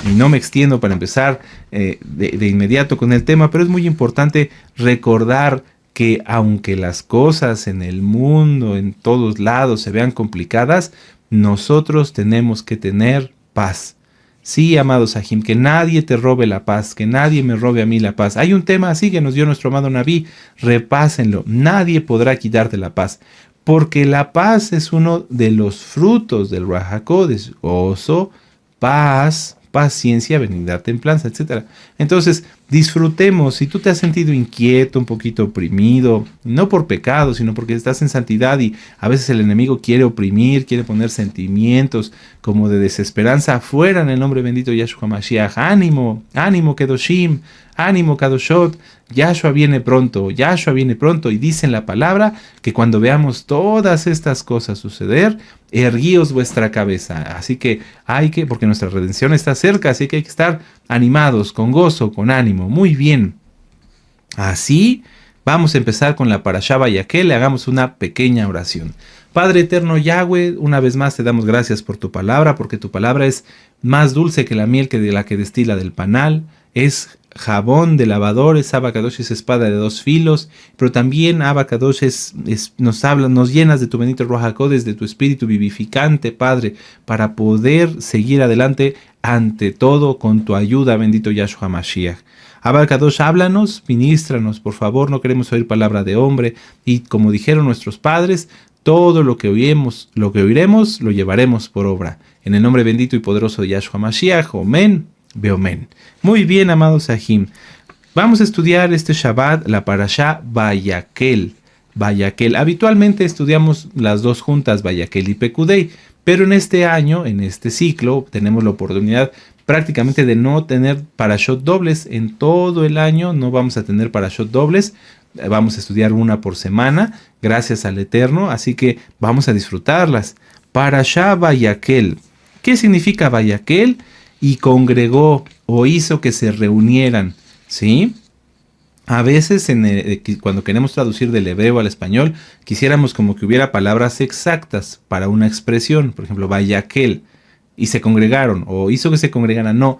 y no me extiendo para empezar de inmediato con el tema, pero es muy importante recordar que aunque las cosas en el mundo, en todos lados, se vean complicadas, nosotros tenemos que tener paz. Sí, amado Sahim, que nadie te robe la paz, que nadie me robe a mí la paz. Hay un tema así que nos dio nuestro amado Naví, repásenlo. Nadie podrá quitarte la paz, porque la paz es uno de los frutos del Ruach HaKodesh: gozo, paz, paciencia, benignidad, templanza, etcétera. Entonces, disfrutemos. Si tú te has sentido inquieto, un poquito oprimido, no por pecado, sino porque estás en santidad y a veces el enemigo quiere oprimir, quiere poner sentimientos como de desesperanza afuera, en el nombre bendito de Yahshua Mashiach. Ánimo, ánimo Kedoshim, ánimo Kadoshot. Yahshua viene pronto, Yahshua viene pronto, y dice en la palabra que cuando veamos todas estas cosas suceder, erguíos vuestra cabeza. Así que porque nuestra redención está cerca, así que hay que estar animados, con gozo, con ánimo. Muy bien. Así vamos a empezar con la Parashá Vayakhel. Le hagamos una pequeña oración. Padre eterno Yahweh, una vez más te damos gracias por tu palabra, porque tu palabra es más dulce que la miel que de la que destila del panal. Es jabón de lavador, es Abacadosh, es espada de dos filos, pero también Abacadosh nos llenas de tu bendito Ruach HaKodesh, de tu espíritu vivificante, Padre, para poder seguir adelante ante todo con tu ayuda, bendito Yahshua Mashiach. Abacadosh, háblanos, ministranos, por favor, no queremos oír palabra de hombre, y como dijeron nuestros padres, todo lo que oiremos, lo llevaremos por obra. En el nombre bendito y poderoso de Yahshua Mashiach, amén. Beomen. Muy bien, amados Sahim. Vamos a estudiar este Shabbat la Parashá Vayakhel. Habitualmente estudiamos las dos juntas, Vayakhel y Pekudei, pero en este año, en este ciclo, tenemos la oportunidad prácticamente de no tener parashot dobles. En todo el año no vamos a tener parashot dobles. Vamos a estudiar una por semana, gracias al Eterno, así que vamos a disfrutarlas. Parashá Vayakhel. ¿Qué significa Vayakhel? Y congregó, o hizo que se reunieran, ¿sí? A veces cuando queremos traducir del hebreo al español, quisiéramos como que hubiera palabras exactas para una expresión. Por ejemplo, Vayakhel, y se congregaron, o hizo que se congregaran. No,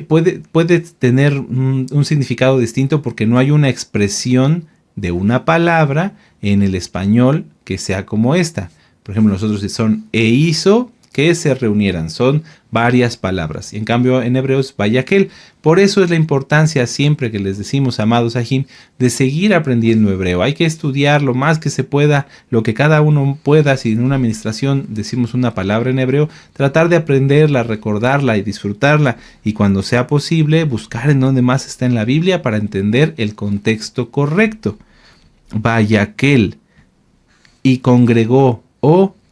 puede tener un significado distinto porque no hay una expresión de una palabra en el español que sea como esta. Por ejemplo, nosotros son hizo que se reunieran, son varias palabras, y en cambio en hebreo es Vayakhel. Por eso es la importancia siempre que les decimos, amados Sahim, de seguir aprendiendo hebreo. Hay que estudiar lo más que se pueda, lo que cada uno pueda. Si en una administración decimos una palabra en hebreo, tratar de aprenderla, recordarla y disfrutarla, y cuando sea posible buscar en dónde más está en la Biblia para entender el contexto correcto. Vayakhel, y congregó,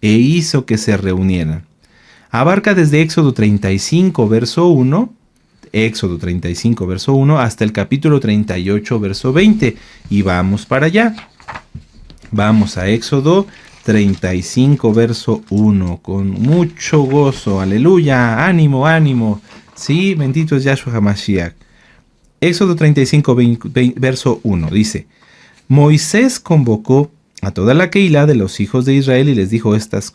e hizo que se reunieran. Abarca desde Éxodo 35, verso 1, hasta el capítulo 38, verso 20. Y vamos para allá. Vamos a Éxodo 35, verso 1, con mucho gozo. Aleluya, ánimo, ánimo. Sí, bendito es Yahshua HaMashiach. Éxodo 35, verso 1, dice: Moisés convocó a toda la Keilah de los hijos de Israel y les dijo: Estas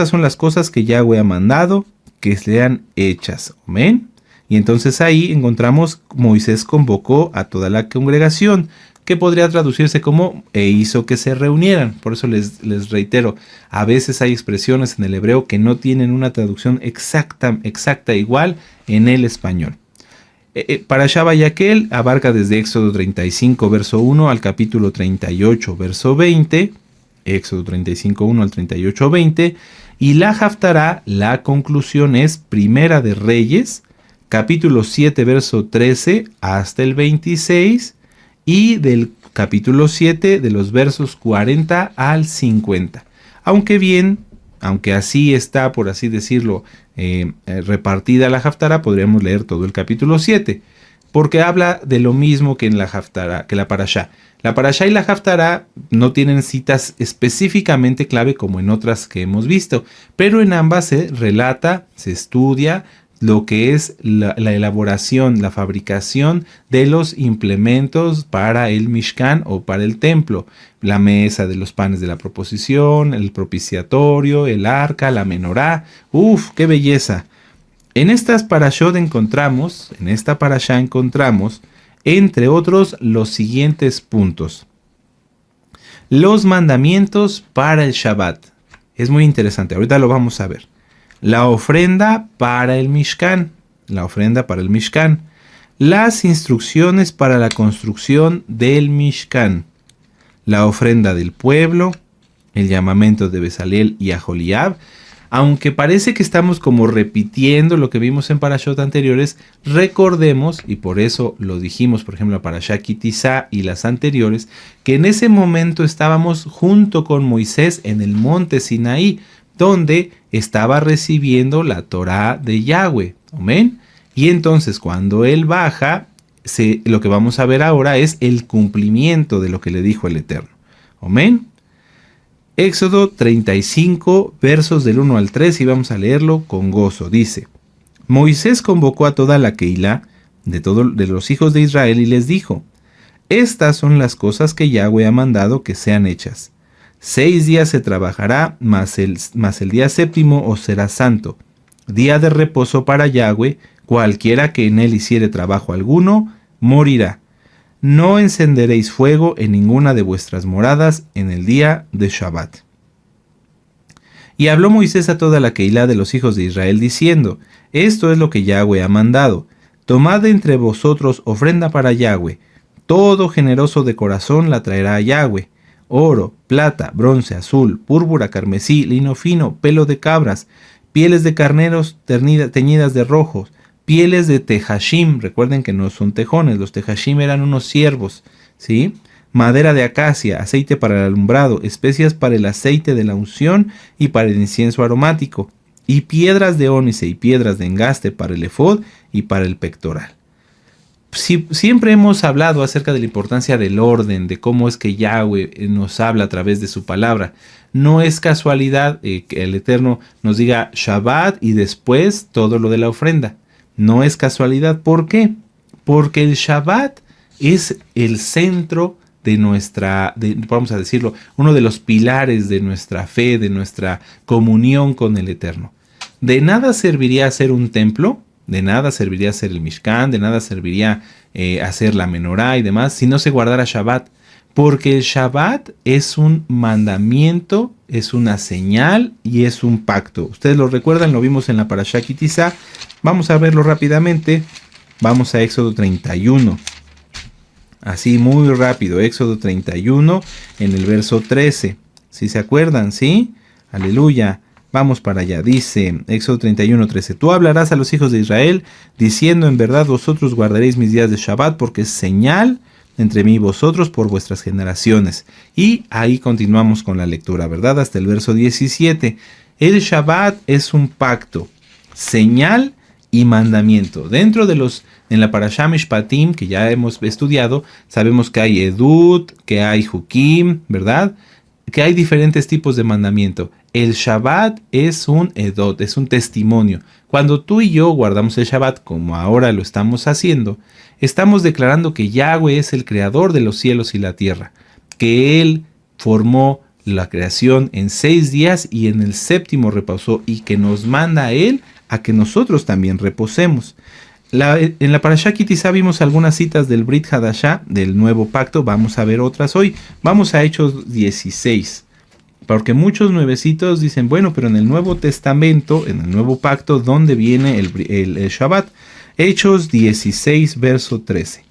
son las cosas que Yahweh ha mandado que sean hechas. Amén. Y entonces ahí encontramos: Moisés convocó a toda la congregación, que podría traducirse como hizo que se reunieran. Por eso les reitero, a veces hay expresiones en el hebreo que no tienen una traducción exacta igual en el español. Parashá Vayakhel abarca desde Éxodo 35, verso 1 al capítulo 38, verso 20. Éxodo 35, 1 al 38, 20. Y la Haftará, la conclusión, es Primera de Reyes, capítulo 7, verso 13 hasta el 26. Y del capítulo 7, de los versos 40 al 50. Aunque así está, por así decirlo, repartida la Haftará, podríamos leer todo el capítulo 7, porque habla de lo mismo que en la Haftará, que la Parashá. La Parashá y la Haftará no tienen citas específicamente clave como en otras que hemos visto, pero en ambas se relata, se estudia lo que es la elaboración, la fabricación de los implementos para el Mishkan o para el templo. La mesa de los panes de la proposición, el propiciatorio, el arca, la menorá. ¡Uf, qué belleza! En esta parashá encontramos, entre otros, los siguientes puntos. Los mandamientos para el Shabbat. Es muy interesante, ahorita lo vamos a ver. La ofrenda para el Mishkan. Las instrucciones para la construcción del Mishkan. La ofrenda del pueblo. El llamamiento de Bezalel y Aholiab. Aunque parece que estamos como repitiendo lo que vimos en parashot anteriores, recordemos, y por eso lo dijimos, por ejemplo, para Ki Tisa y las anteriores, que en ese momento estábamos junto con Moisés en el monte Sinaí, donde estaba recibiendo la Torá de Yahweh. Amén. Y entonces cuando él baja, lo que vamos a ver ahora es el cumplimiento de lo que le dijo el Eterno. Amén. Éxodo 35, versos del 1 al 3, y vamos a leerlo con gozo. Dice: Moisés convocó a toda la Keilah de los hijos de Israel y les dijo: Estas son las cosas que Yahweh ha mandado que sean hechas. 6 días se trabajará, mas el día séptimo os será santo, día de reposo para Yahweh. Cualquiera que en él hiciere trabajo alguno, morirá. No encenderéis fuego en ninguna de vuestras moradas en el día de Shabbat. Y habló Moisés a toda la Keilah de los hijos de Israel, diciendo: Esto es lo que Yahweh ha mandado. Tomad de entre vosotros ofrenda para Yahweh. Todo generoso de corazón la traerá a Yahweh. Oro, plata, bronce, azul, púrpura, carmesí, lino fino, pelo de cabras, pieles de carneros teñidas de rojos, pieles de tejashim. Recuerden que no son tejones, los tejashim eran unos ciervos, ¿sí? Madera de acacia, aceite para el alumbrado, especias para el aceite de la unción y para el incienso aromático, y piedras de ónice y piedras de engaste para el efod y para el pectoral. Siempre hemos hablado acerca de la importancia del orden, de cómo es que Yahweh nos habla a través de su palabra. No es casualidad que el Eterno nos diga Shabbat y después todo lo de la ofrenda. No es casualidad. ¿Por qué? Porque el Shabbat es el centro de vamos a decirlo, uno de los pilares de nuestra fe, de nuestra comunión con el Eterno. De nada serviría hacer un templo, de nada serviría hacer el Mishkan, de nada serviría hacer la menorá y demás, si no se guardara Shabbat. Porque el Shabbat es un mandamiento, es una señal y es un pacto. Ustedes lo recuerdan, lo vimos en la Parashá Ki Tisa. Vamos a verlo rápidamente. Vamos a Éxodo 31. Así muy rápido, Éxodo 31 en el verso 13. ¿Sí se acuerdan? ¿Sí? Aleluya. Vamos para allá. Dice Éxodo 31, 13. Tú hablarás a los hijos de Israel diciendo: en verdad vosotros guardaréis mis días de Shabbat, porque es señal entre mí y vosotros por vuestras generaciones. Y ahí continuamos con la lectura, ¿verdad? Hasta el verso 17. El Shabbat es un pacto, señal y mandamiento. En la Parashá Mishpatim, que ya hemos estudiado, sabemos que hay Edut, que hay Hukim, ¿verdad? Que hay diferentes tipos de mandamiento. El Shabbat es un Edot, es un testimonio. Cuando tú y yo guardamos el Shabbat, como ahora lo estamos haciendo, estamos declarando que Yahweh es el creador de los cielos y la tierra, que Él formó la creación en 6 días y en el séptimo reposó, y que nos manda a Él a que nosotros también reposemos. En la Parashá Ki Tisa vimos algunas citas del Brit Hadashah, del nuevo pacto. Vamos a ver otras hoy. Vamos a Hechos 16. Porque muchos nuevecitos dicen: bueno, pero en el Nuevo Testamento, en el Nuevo Pacto, ¿dónde viene el Shabbat? Hechos 16, verso 13.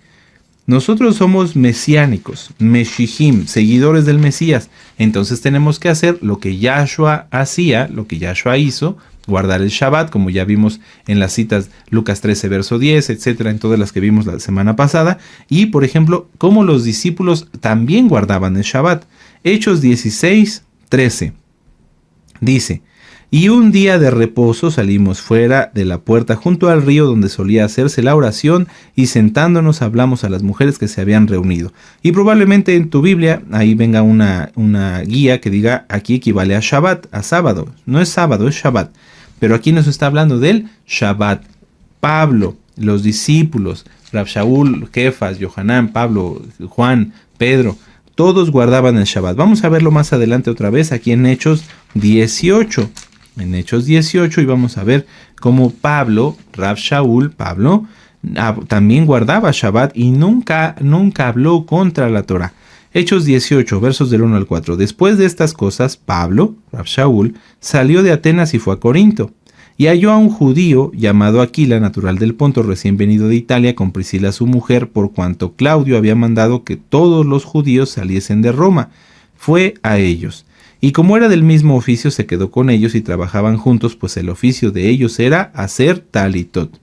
Nosotros somos mesiánicos, meshihim, seguidores del Mesías. Entonces tenemos que hacer lo que Yahshua hacía, lo que Yahshua hizo, guardar el Shabbat, como ya vimos en las citas Lucas 13, verso 10, etcétera, en todas las que vimos la semana pasada. Y, por ejemplo, cómo los discípulos también guardaban el Shabbat. Hechos 16, 13. Dice: y un día de reposo salimos fuera de la puerta junto al río donde solía hacerse la oración, y sentándonos hablamos a las mujeres que se habían reunido. Y probablemente en tu Biblia ahí venga una guía que diga: aquí equivale a Shabbat, a sábado. No es sábado, es Shabbat. Pero aquí nos está hablando del Shabbat. Pablo, los discípulos, Rab Shaul, Kefas, Yohanan, Pablo, Juan, Pedro, todos guardaban el Shabbat. Vamos a verlo más adelante otra vez aquí en Hechos 18. en Hechos 18, y vamos a ver cómo Pablo, Rab Shaul, Pablo, también guardaba Shabbat y nunca habló contra la Torah. Hechos 18, versos del 1 al 4. Después de estas cosas, Pablo, Rab Shaul, salió de Atenas y fue a Corinto. Y halló a un judío llamado Aquila, natural del Ponto, recién venido de Italia, con Priscila su mujer, por cuanto Claudio había mandado que todos los judíos saliesen de Roma. Fue a ellos. Y como era del mismo oficio, se quedó con ellos y trabajaban juntos, pues el oficio de ellos era hacer talitot.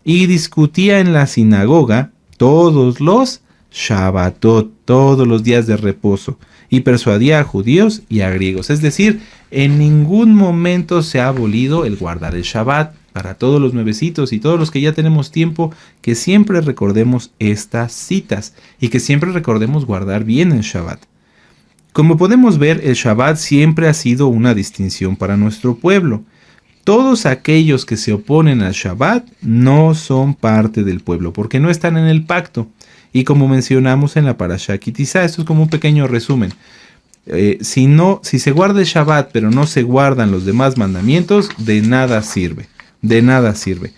Y discutía en la sinagoga todos los Shabbatot, todos los días de reposo, y persuadía a judíos y a griegos. Es decir, en ningún momento se ha abolido el guardar el Shabbat. Para todos los nuevecitos y todos los que ya tenemos tiempo, que siempre recordemos estas citas y que siempre recordemos guardar bien el Shabbat. Como podemos ver, el Shabbat siempre ha sido una distinción para nuestro pueblo. Todos aquellos que se oponen al Shabbat no son parte del pueblo, porque no están en el pacto. Y como mencionamos en la Parashá Ki Tisa, esto es como un pequeño resumen. Si se guarda el Shabbat, pero no se guardan los demás mandamientos, de nada sirve. De nada sirve.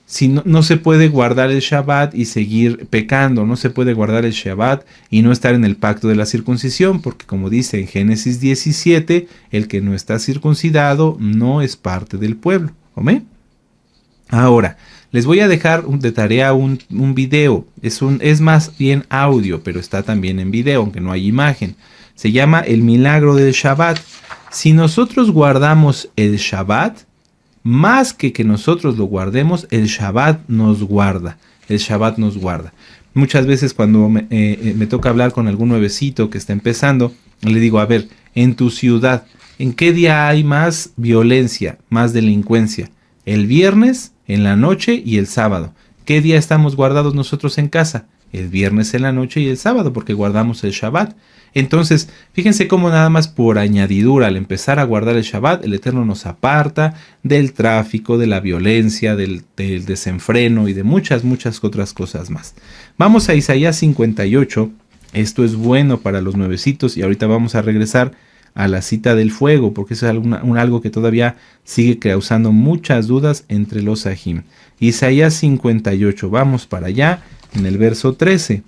Si no se puede guardar el Shabbat y seguir pecando, no se puede guardar el Shabbat y no estar en el pacto de la circuncisión, porque como dice en Génesis 17, el que no está circuncidado no es parte del pueblo. ¿Amén? Ahora, les voy a dejar de tarea un video. Es más bien audio, pero está también en video, aunque no hay imagen. Se llama El Milagro del Shabbat. Si nosotros guardamos el Shabbat, más que nosotros lo guardemos, el Shabbat nos guarda. El Shabbat nos guarda. Muchas veces cuando me toca hablar con algún nuevecito que está empezando, le digo, a ver, en tu ciudad, ¿en qué día hay más violencia, más delincuencia? El viernes, en la noche y el sábado. ¿Qué día estamos guardados nosotros en casa? El viernes en la noche y el sábado, porque guardamos el Shabbat. Entonces, fíjense cómo nada más por añadidura, al empezar a guardar el Shabbat, el Eterno nos aparta del tráfico, de la violencia, del desenfreno y de muchas otras cosas más. Vamos a Isaías 58. Esto es bueno para los nuevecitos y ahorita vamos a regresar a la cita del fuego, porque eso es algo que todavía sigue causando muchas dudas entre los Sahim. Isaías 58, vamos para allá, en el verso 13.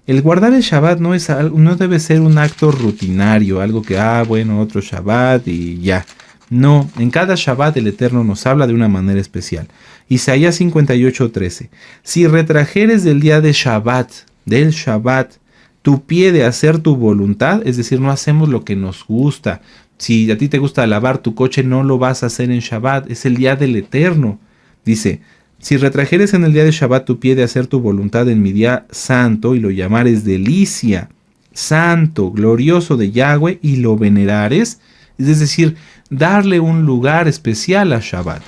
El guardar el Shabbat no debe ser un acto rutinario, algo que, otro Shabbat y ya. No, en cada Shabbat el Eterno nos habla de una manera especial. Isaías 58, 13. Si retrajeres del día de Shabbat, del Shabbat, tu pie de hacer tu voluntad, es decir, no hacemos lo que nos gusta. Si a ti te gusta lavar tu coche, no lo vas a hacer en Shabbat, es el día del Eterno. Dice, si retrajeres en el día de Shabbat tu pie de hacer tu voluntad en mi día santo y lo llamares delicia, santo, glorioso de Yahweh y lo venerares, es decir, darle un lugar especial a Shabbat.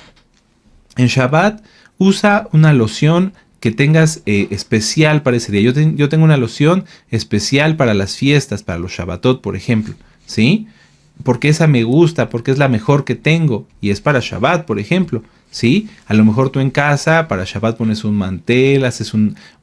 En Shabbat usa una loción que tengas especial para ese día. Yo tengo una loción especial para las fiestas, para los Shabbatot, por ejemplo, ¿sí? Porque esa me gusta, porque es la mejor que tengo y es para Shabbat, por ejemplo, ¿sí? A lo mejor tú en casa para Shabbat pones un mantel, haces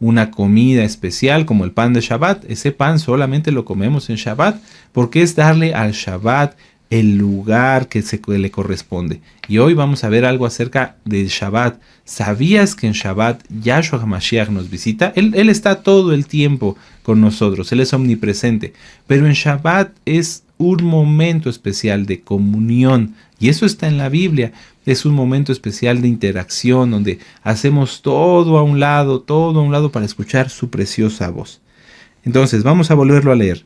una comida especial como el pan de Shabbat. Ese pan solamente lo comemos en Shabbat porque es darle al Shabbat el lugar que le corresponde. Y hoy vamos a ver algo acerca del Shabbat. ¿Sabías que en Shabbat Yahshua HaMashiach nos visita? Él está todo el tiempo con nosotros, Él es omnipresente. Pero en Shabbat es un momento especial de comunión. Y eso está en la Biblia. Es un momento especial de interacción donde hacemos todo a un lado para escuchar su preciosa voz. Entonces, vamos a volverlo a leer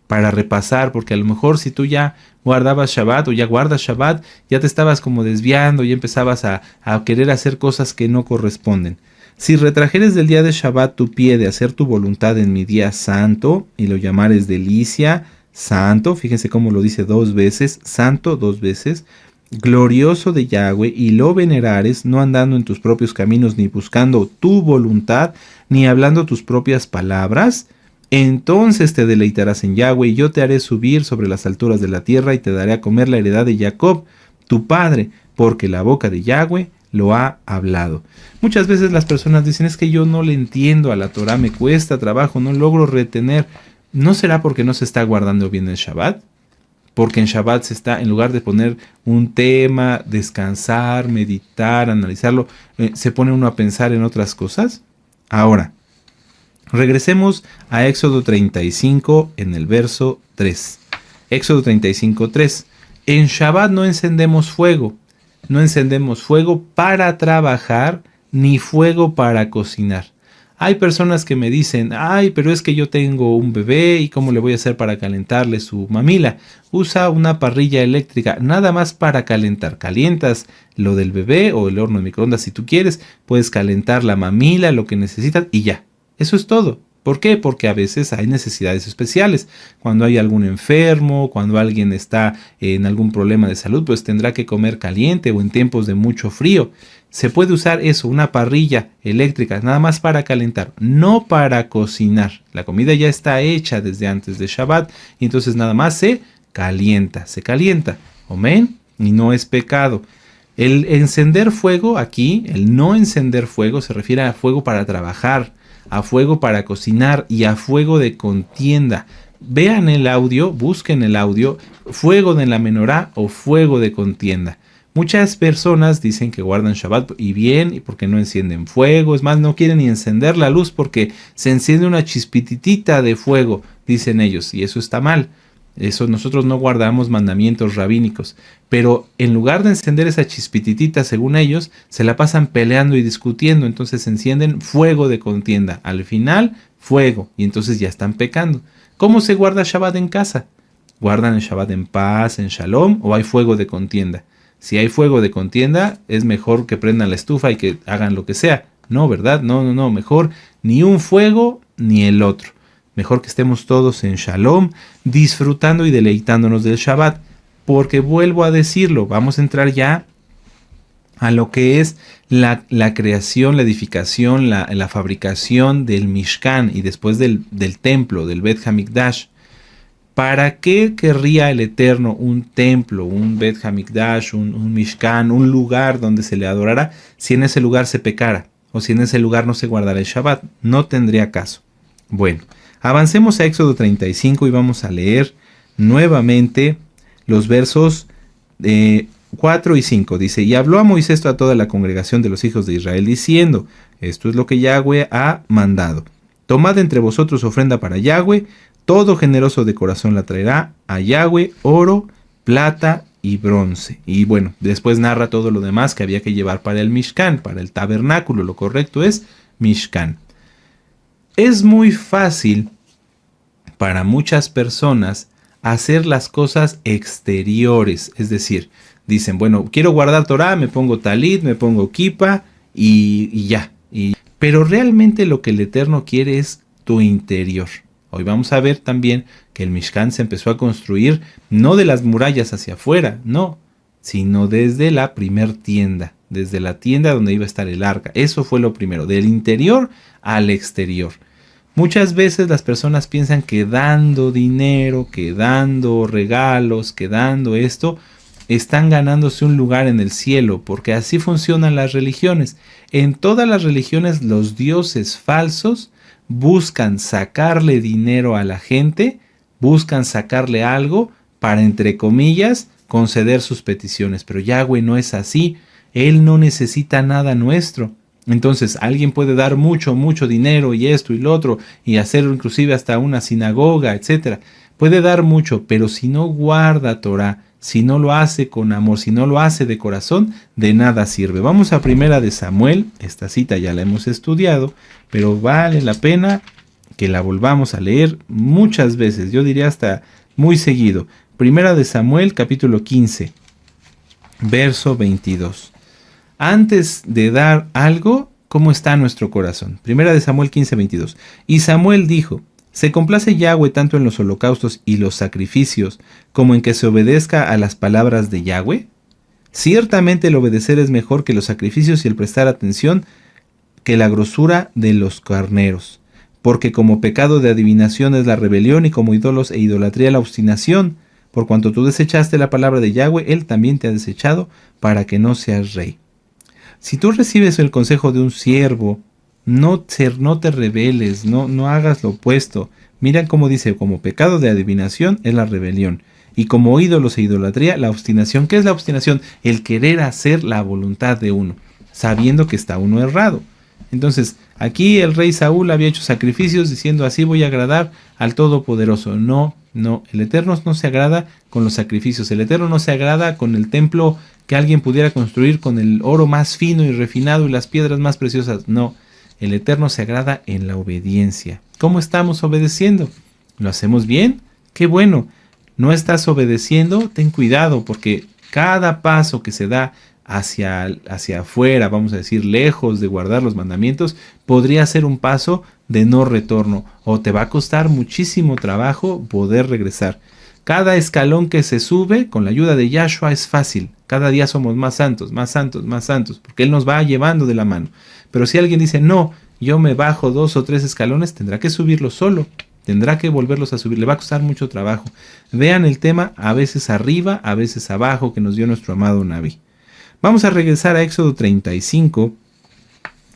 para repasar, porque a lo mejor si tú ya guardabas Shabbat o ya guardas Shabbat, ya te estabas como desviando y empezabas a querer hacer cosas que no corresponden. Si retrajeres del día de Shabbat tu pie de hacer tu voluntad en mi día santo y lo llamares delicia, santo, fíjense cómo lo dice 2 veces, santo 2 veces, glorioso de Yahweh y lo venerares, no andando en tus propios caminos ni buscando tu voluntad ni hablando tus propias palabras, entonces te deleitarás en Yahweh y yo te haré subir sobre las alturas de la tierra y te daré a comer la heredad de Jacob, tu padre, porque la boca de Yahweh lo ha hablado. Muchas veces las personas dicen, es que yo no le entiendo a la Torah, me cuesta trabajo, no logro retener. ¿No será porque no se está guardando bien el Shabbat? porque en Shabbat se está, en lugar de poner un tema, descansar, meditar, analizarlo, se pone uno a pensar en otras cosas. Ahora, regresemos a Éxodo 35 en el verso 3. Éxodo 35, 3. En Shabbat no encendemos fuego. No encendemos fuego para trabajar ni fuego para cocinar. Hay personas que me dicen, ay, pero es que yo tengo un bebé y cómo le voy a hacer para calentarle su mamila. Usa una parrilla eléctrica, nada más para calentar. Calientas lo del bebé o el horno de microondas si tú quieres. Puedes calentar la mamila, lo que necesitas y ya. Eso es todo. ¿Por qué? Porque a veces hay necesidades especiales. Cuando hay algún enfermo, cuando alguien está en algún problema de salud, pues tendrá que comer caliente o en tiempos de mucho frío. Se puede usar eso, una parrilla eléctrica, nada más para calentar, no para cocinar. La comida ya está hecha desde antes de Shabbat y entonces nada más se calienta. Amén. Y no es pecado. El encender fuego aquí, el no encender fuego, se refiere a fuego para trabajar, a fuego para cocinar y a fuego de contienda. Vean el audio, busquen el audio, fuego de la menorá o fuego de contienda. Muchas personas dicen que guardan Shabbat y bien, y porque no encienden fuego, es más, no quieren ni encender la luz porque se enciende una chispititita de fuego, dicen ellos, y eso está mal. Eso nosotros no guardamos mandamientos rabínicos, pero en lugar de encender esa chispititita, según ellos, se la pasan peleando y discutiendo, entonces encienden fuego de contienda. Al final, fuego, y entonces ya están pecando. ¿Cómo se guarda Shabbat en casa? ¿Guardan el Shabbat en paz, en shalom, o hay fuego de contienda? Si hay fuego de contienda, es mejor que prendan la estufa y que hagan lo que sea. No, ¿verdad? No, mejor ni un fuego ni el otro. Mejor que estemos todos en shalom, disfrutando y deleitándonos del Shabbat. Porque vuelvo a decirlo, vamos a entrar ya a lo que es la creación, la edificación, la fabricación del Mishkan y después del templo, del Bet Hamikdash. ¿Para qué querría el Eterno un templo, un Bet Hamikdash, un Mishkan, un lugar donde se le adorara, si en ese lugar se pecara o si en ese lugar no se guardara el Shabbat? No tendría caso. Bueno, avancemos a Éxodo 35 y vamos a leer nuevamente los versos 4 y 5. Dice, y habló a Moisés a toda la congregación de los hijos de Israel, diciendo, esto es lo que Yahweh ha mandado. Tomad entre vosotros ofrenda para Yahweh, todo generoso de corazón la traerá a Yahweh, oro, plata y bronce. Y bueno, después narra todo lo demás que había que llevar para el Mishkan, para el tabernáculo. Lo correcto es Mishkan. Es muy fácil para muchas personas hacer las cosas exteriores. Es decir, dicen, bueno, quiero guardar Torah, me pongo talit, me pongo kipa y ya. Pero realmente lo que el Eterno quiere es tu interior. Hoy vamos a ver también que el Mishkan se empezó a construir no de las murallas hacia afuera, no, sino desde la primer tienda, desde la tienda donde iba a estar el arca. Eso fue lo primero, del interior al exterior. Muchas veces las personas piensan que dando dinero, que dando regalos, que dando esto, están ganándose un lugar en el cielo, porque así funcionan las religiones. En todas las religiones los dioses falsos buscan sacarle dinero a la gente, buscan sacarle algo para, entre comillas, conceder sus peticiones. Pero Yahweh no es así, Él no necesita nada nuestro. Entonces alguien puede dar mucho dinero y esto y lo otro y hacer inclusive hasta una sinagoga, etc. Puede dar mucho, pero si no guarda Torah, si no lo hace con amor, si no lo hace de corazón, de nada sirve. Vamos a Primera de Samuel, esta cita ya la hemos estudiado, pero vale la pena que la volvamos a leer muchas veces, yo diría hasta muy seguido. Primera de Samuel, capítulo 15, verso 22. Antes de dar algo, ¿cómo está nuestro corazón? Primera de Samuel 15, 22. Y Samuel dijo, ¿se complace Yahweh tanto en los holocaustos y los sacrificios como en que se obedezca a las palabras de Yahweh? Ciertamente el obedecer es mejor que los sacrificios y el prestar atención que la grosura de los carneros. Porque como pecado de adivinación es la rebelión y como ídolos e idolatría la obstinación. Por cuanto tú desechaste la palabra de Yahweh, Él también te ha desechado para que no seas rey. Si tú recibes el consejo de un siervo, no te rebeles, no hagas lo opuesto. Mira cómo dice, como pecado de adivinación es la rebelión. Y como ídolos e idolatría, la obstinación. ¿Qué es la obstinación? El querer hacer la voluntad de uno, sabiendo que está uno errado. Entonces, aquí el rey Saúl había hecho sacrificios diciendo así voy a agradar al Todopoderoso. No, no, el Eterno no se agrada con los sacrificios. El Eterno no se agrada con el templo que alguien pudiera construir con el oro más fino y refinado y las piedras más preciosas. No, el Eterno se agrada en la obediencia. ¿Cómo estamos obedeciendo? ¿Lo hacemos bien? ¡Qué bueno! ¿No estás obedeciendo? Ten cuidado, porque cada paso que se da hacia afuera, vamos a decir, lejos de guardar los mandamientos, podría ser un paso de no retorno o te va a costar muchísimo trabajo poder regresar. Cada escalón que se sube con la ayuda de Yahshua es fácil. Cada día somos más santos, más santos, más santos, porque Él nos va llevando de la mano. Pero si alguien dice, no, yo me bajo 2 o 3 escalones, tendrá que subirlo solo. Tendrá que volverlos a subir, le va a costar mucho trabajo. Vean el tema a veces arriba, a veces abajo que nos dio nuestro amado Naví. Vamos a regresar a Éxodo 35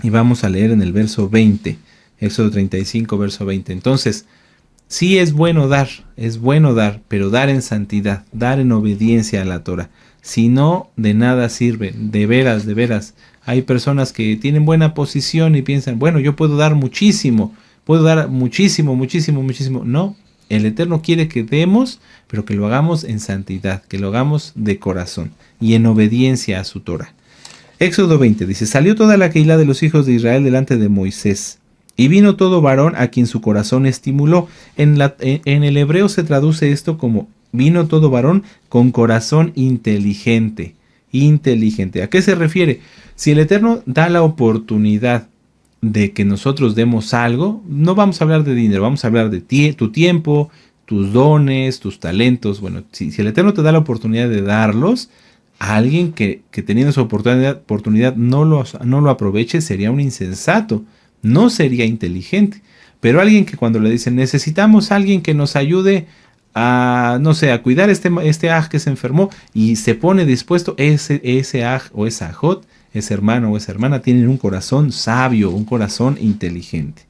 y vamos a leer en el verso 20. Éxodo 35, verso 20. Entonces, sí es bueno dar, pero dar en santidad, dar en obediencia a la Torah. Si no, de nada sirve, de veras, de veras. Hay personas que tienen buena posición y piensan, bueno, yo puedo dar muchísimo. Puedo dar muchísimo, muchísimo, muchísimo. No, el Eterno quiere que demos, pero que lo hagamos en santidad, que lo hagamos de corazón y en obediencia a su Torah. Éxodo 20 dice, salió toda la Keilah de los hijos de Israel delante de Moisés, y vino todo varón a quien su corazón estimuló. En el hebreo se traduce esto como vino todo varón con corazón inteligente. Inteligente. ¿A qué se refiere? Si el Eterno da la oportunidad de que nosotros demos algo, no vamos a hablar de dinero, vamos a hablar de tu tiempo, tus dones, tus talentos. Bueno, si el Eterno te da la oportunidad de darlos, a alguien que teniendo esa oportunidad no lo aproveche, sería un insensato, no sería inteligente. Pero alguien que cuando le dicen necesitamos a alguien que nos ayude a, no sé, a cuidar este aj que se enfermó y se pone dispuesto, ese aj o esa ajot, ese hermano o esa hermana tienen un corazón sabio, un corazón inteligente.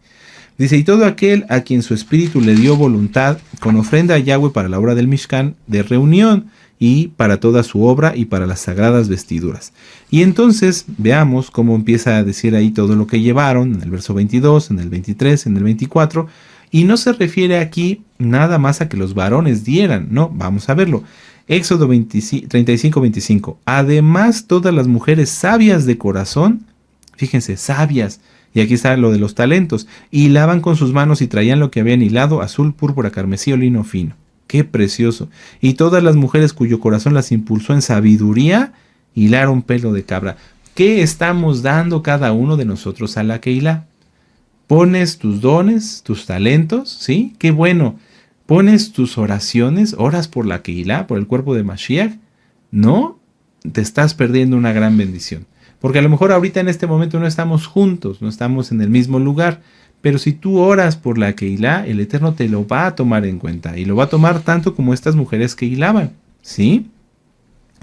Dice, y todo aquel a quien su espíritu le dio voluntad, con ofrenda a Yahweh para la obra del Mishkan de reunión y para toda su obra y para las sagradas vestiduras. Y entonces veamos cómo empieza a decir ahí todo lo que llevaron, en el verso 22, en el 23, en el 24, y no se refiere aquí nada más a que los varones dieran, no, vamos a verlo. Éxodo 35-25. Además, todas las mujeres sabias de corazón, fíjense, sabias, y aquí está lo de los talentos, hilaban con sus manos y traían lo que habían hilado, azul, púrpura, carmesí o lino fino. ¡Qué precioso! Y todas las mujeres cuyo corazón las impulsó en sabiduría, hilaron pelo de cabra. ¿Qué estamos dando cada uno de nosotros a la Keilah? Pones tus dones, tus talentos, ¿sí? ¡Qué bueno! ¿Pones tus oraciones, oras por la Keilah, por el cuerpo de Mashiach? No, te estás perdiendo una gran bendición. Porque a lo mejor ahorita en este momento no estamos juntos, no estamos en el mismo lugar. Pero si tú oras por la Keilah, el Eterno te lo va a tomar en cuenta. Y lo va a tomar tanto como estas mujeres que hilaban. ¿Sí?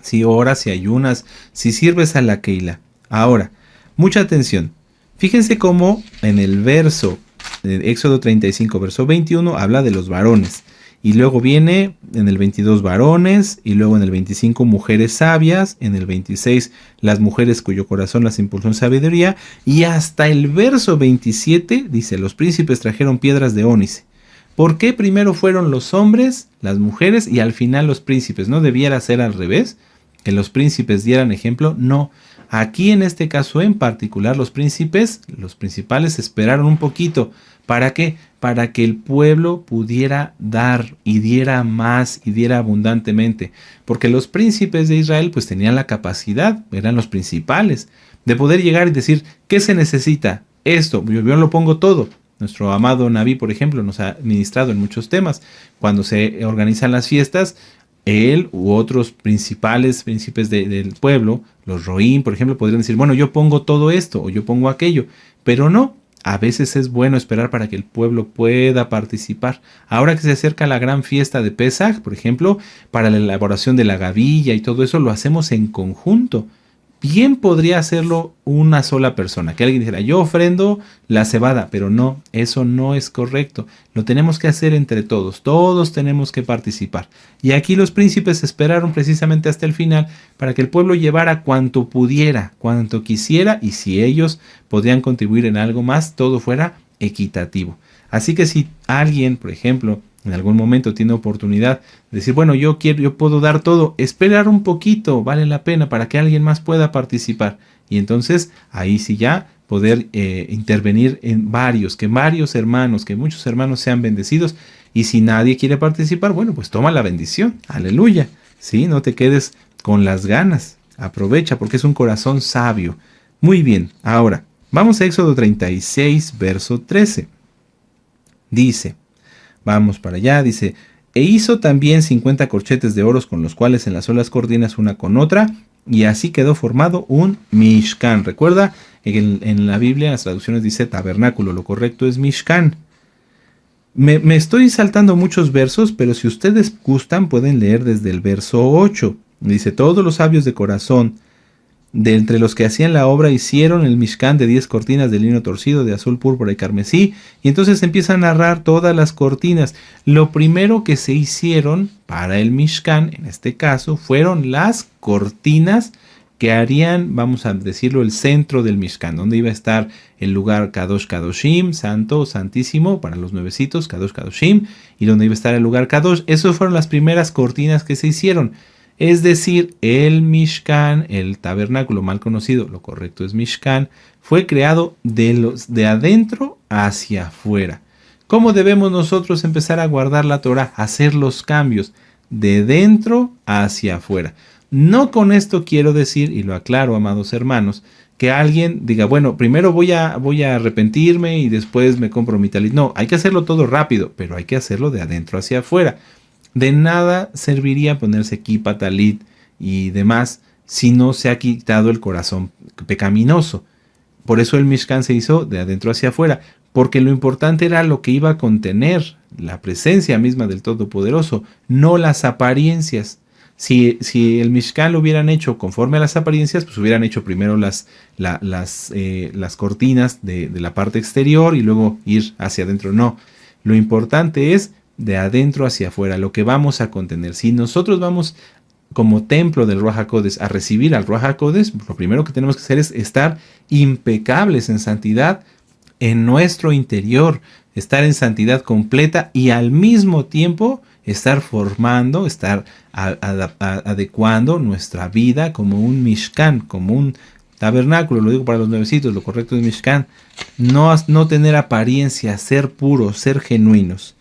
Si oras, si ayunas, si sirves a la Keilah. Ahora, mucha atención. Fíjense cómo en el verso de Éxodo 35, verso 21, habla de los varones. Y luego viene en el 22 varones, y luego en el 25 mujeres sabias, en el 26 las mujeres cuyo corazón las impulsó en sabiduría, y hasta el verso 27 dice, los príncipes trajeron piedras de ónice. ¿Por qué primero fueron los hombres, las mujeres, y al final los príncipes? ¿No debiera ser al revés? ¿Que los príncipes dieran ejemplo? No. Aquí en este caso en particular los principales esperaron un poquito. ¿Para qué? Para que el pueblo pudiera dar y diera más y diera abundantemente. Porque los príncipes de Israel pues tenían la capacidad, eran los principales, de poder llegar y decir, ¿qué se necesita? Esto, yo lo pongo todo. Nuestro amado Naví, por ejemplo, nos ha ministrado en muchos temas. Cuando se organizan las fiestas, él u otros príncipes del pueblo, los Roín, por ejemplo, podrían decir, bueno, yo pongo todo esto o yo pongo aquello, pero no. A veces es bueno esperar para que el pueblo pueda participar. Ahora que se acerca la gran fiesta de Pesaj, por ejemplo, para la elaboración de la gavilla y todo eso, lo hacemos en conjunto. bien podría hacerlo una sola persona, que alguien dijera, yo ofrendo la cebada, pero no, eso no es correcto. Lo tenemos que hacer entre todos, todos tenemos que participar. Y aquí los príncipes esperaron precisamente hasta el final para que el pueblo llevara cuanto pudiera, cuanto quisiera, y si ellos podían contribuir en algo más, todo fuera equitativo. Así que si alguien, por ejemplo, en algún momento tiene oportunidad de decir, bueno, yo puedo dar todo, esperar un poquito, vale la pena para que alguien más pueda participar. Y entonces ahí sí ya poder intervenir en que varios hermanos, que muchos hermanos sean bendecidos. Y si nadie quiere participar, bueno, pues toma la bendición, aleluya. Sí, no te quedes con las ganas, aprovecha porque es un corazón sabio. Muy bien, ahora vamos a Éxodo 36, verso 13. Dice, vamos para allá, dice, e hizo también 50 corchetes de oros con los cuales enlazó las cortinas una con otra, y así quedó formado un Mishkan. Recuerda, en la Biblia, en las traducciones dice tabernáculo, lo correcto es Mishkan. Me estoy saltando muchos versos, pero si ustedes gustan pueden leer desde el verso 8. Dice, todos los sabios de corazón, de entre los que hacían la obra, hicieron el Mishkan de 10 cortinas de lino torcido, de azul, púrpura y carmesí. Y entonces empieza a narrar todas las cortinas. Lo primero que se hicieron para el Mishkan, en este caso, fueron las cortinas que harían, vamos a decirlo, el centro del Mishkan, donde iba a estar el lugar Kadosh Kadoshim, santo, santísimo, para los nuevecitos, Kadosh Kadoshim, y donde iba a estar el lugar Kadosh. Esas fueron las primeras cortinas que se hicieron. Es decir, el Mishkan, el tabernáculo mal conocido, lo correcto es Mishkan, fue creado de adentro hacia afuera. ¿Cómo debemos nosotros empezar a guardar la Torah? Hacer los cambios de dentro hacia afuera. No con esto quiero decir, y lo aclaro, amados hermanos, que alguien diga, bueno, primero voy a arrepentirme y después me compro mi talit. No, hay que hacerlo todo rápido, pero hay que hacerlo de adentro hacia afuera. De nada serviría ponerse kipa, talit y demás si no se ha quitado el corazón pecaminoso. Por eso el Mishkan se hizo de adentro hacia afuera, porque lo importante era lo que iba a contener, la presencia misma del Todopoderoso, no las apariencias. Si el Mishkan lo hubieran hecho conforme a las apariencias, pues hubieran hecho primero las cortinas de la parte exterior y luego ir hacia adentro. No, lo importante es de adentro hacia afuera, lo que vamos a contener. Si nosotros vamos como templo del Ruach HaKodesh a recibir al Ruach HaKodesh, lo primero que tenemos que hacer es estar impecables en santidad en nuestro interior, estar en santidad completa y al mismo tiempo estar formando, estar adecuando nuestra vida como un Mishkan, como un tabernáculo. Lo digo para los nuevecitos, lo correcto es Mishkan. No tener apariencia, ser puros, ser genuinos.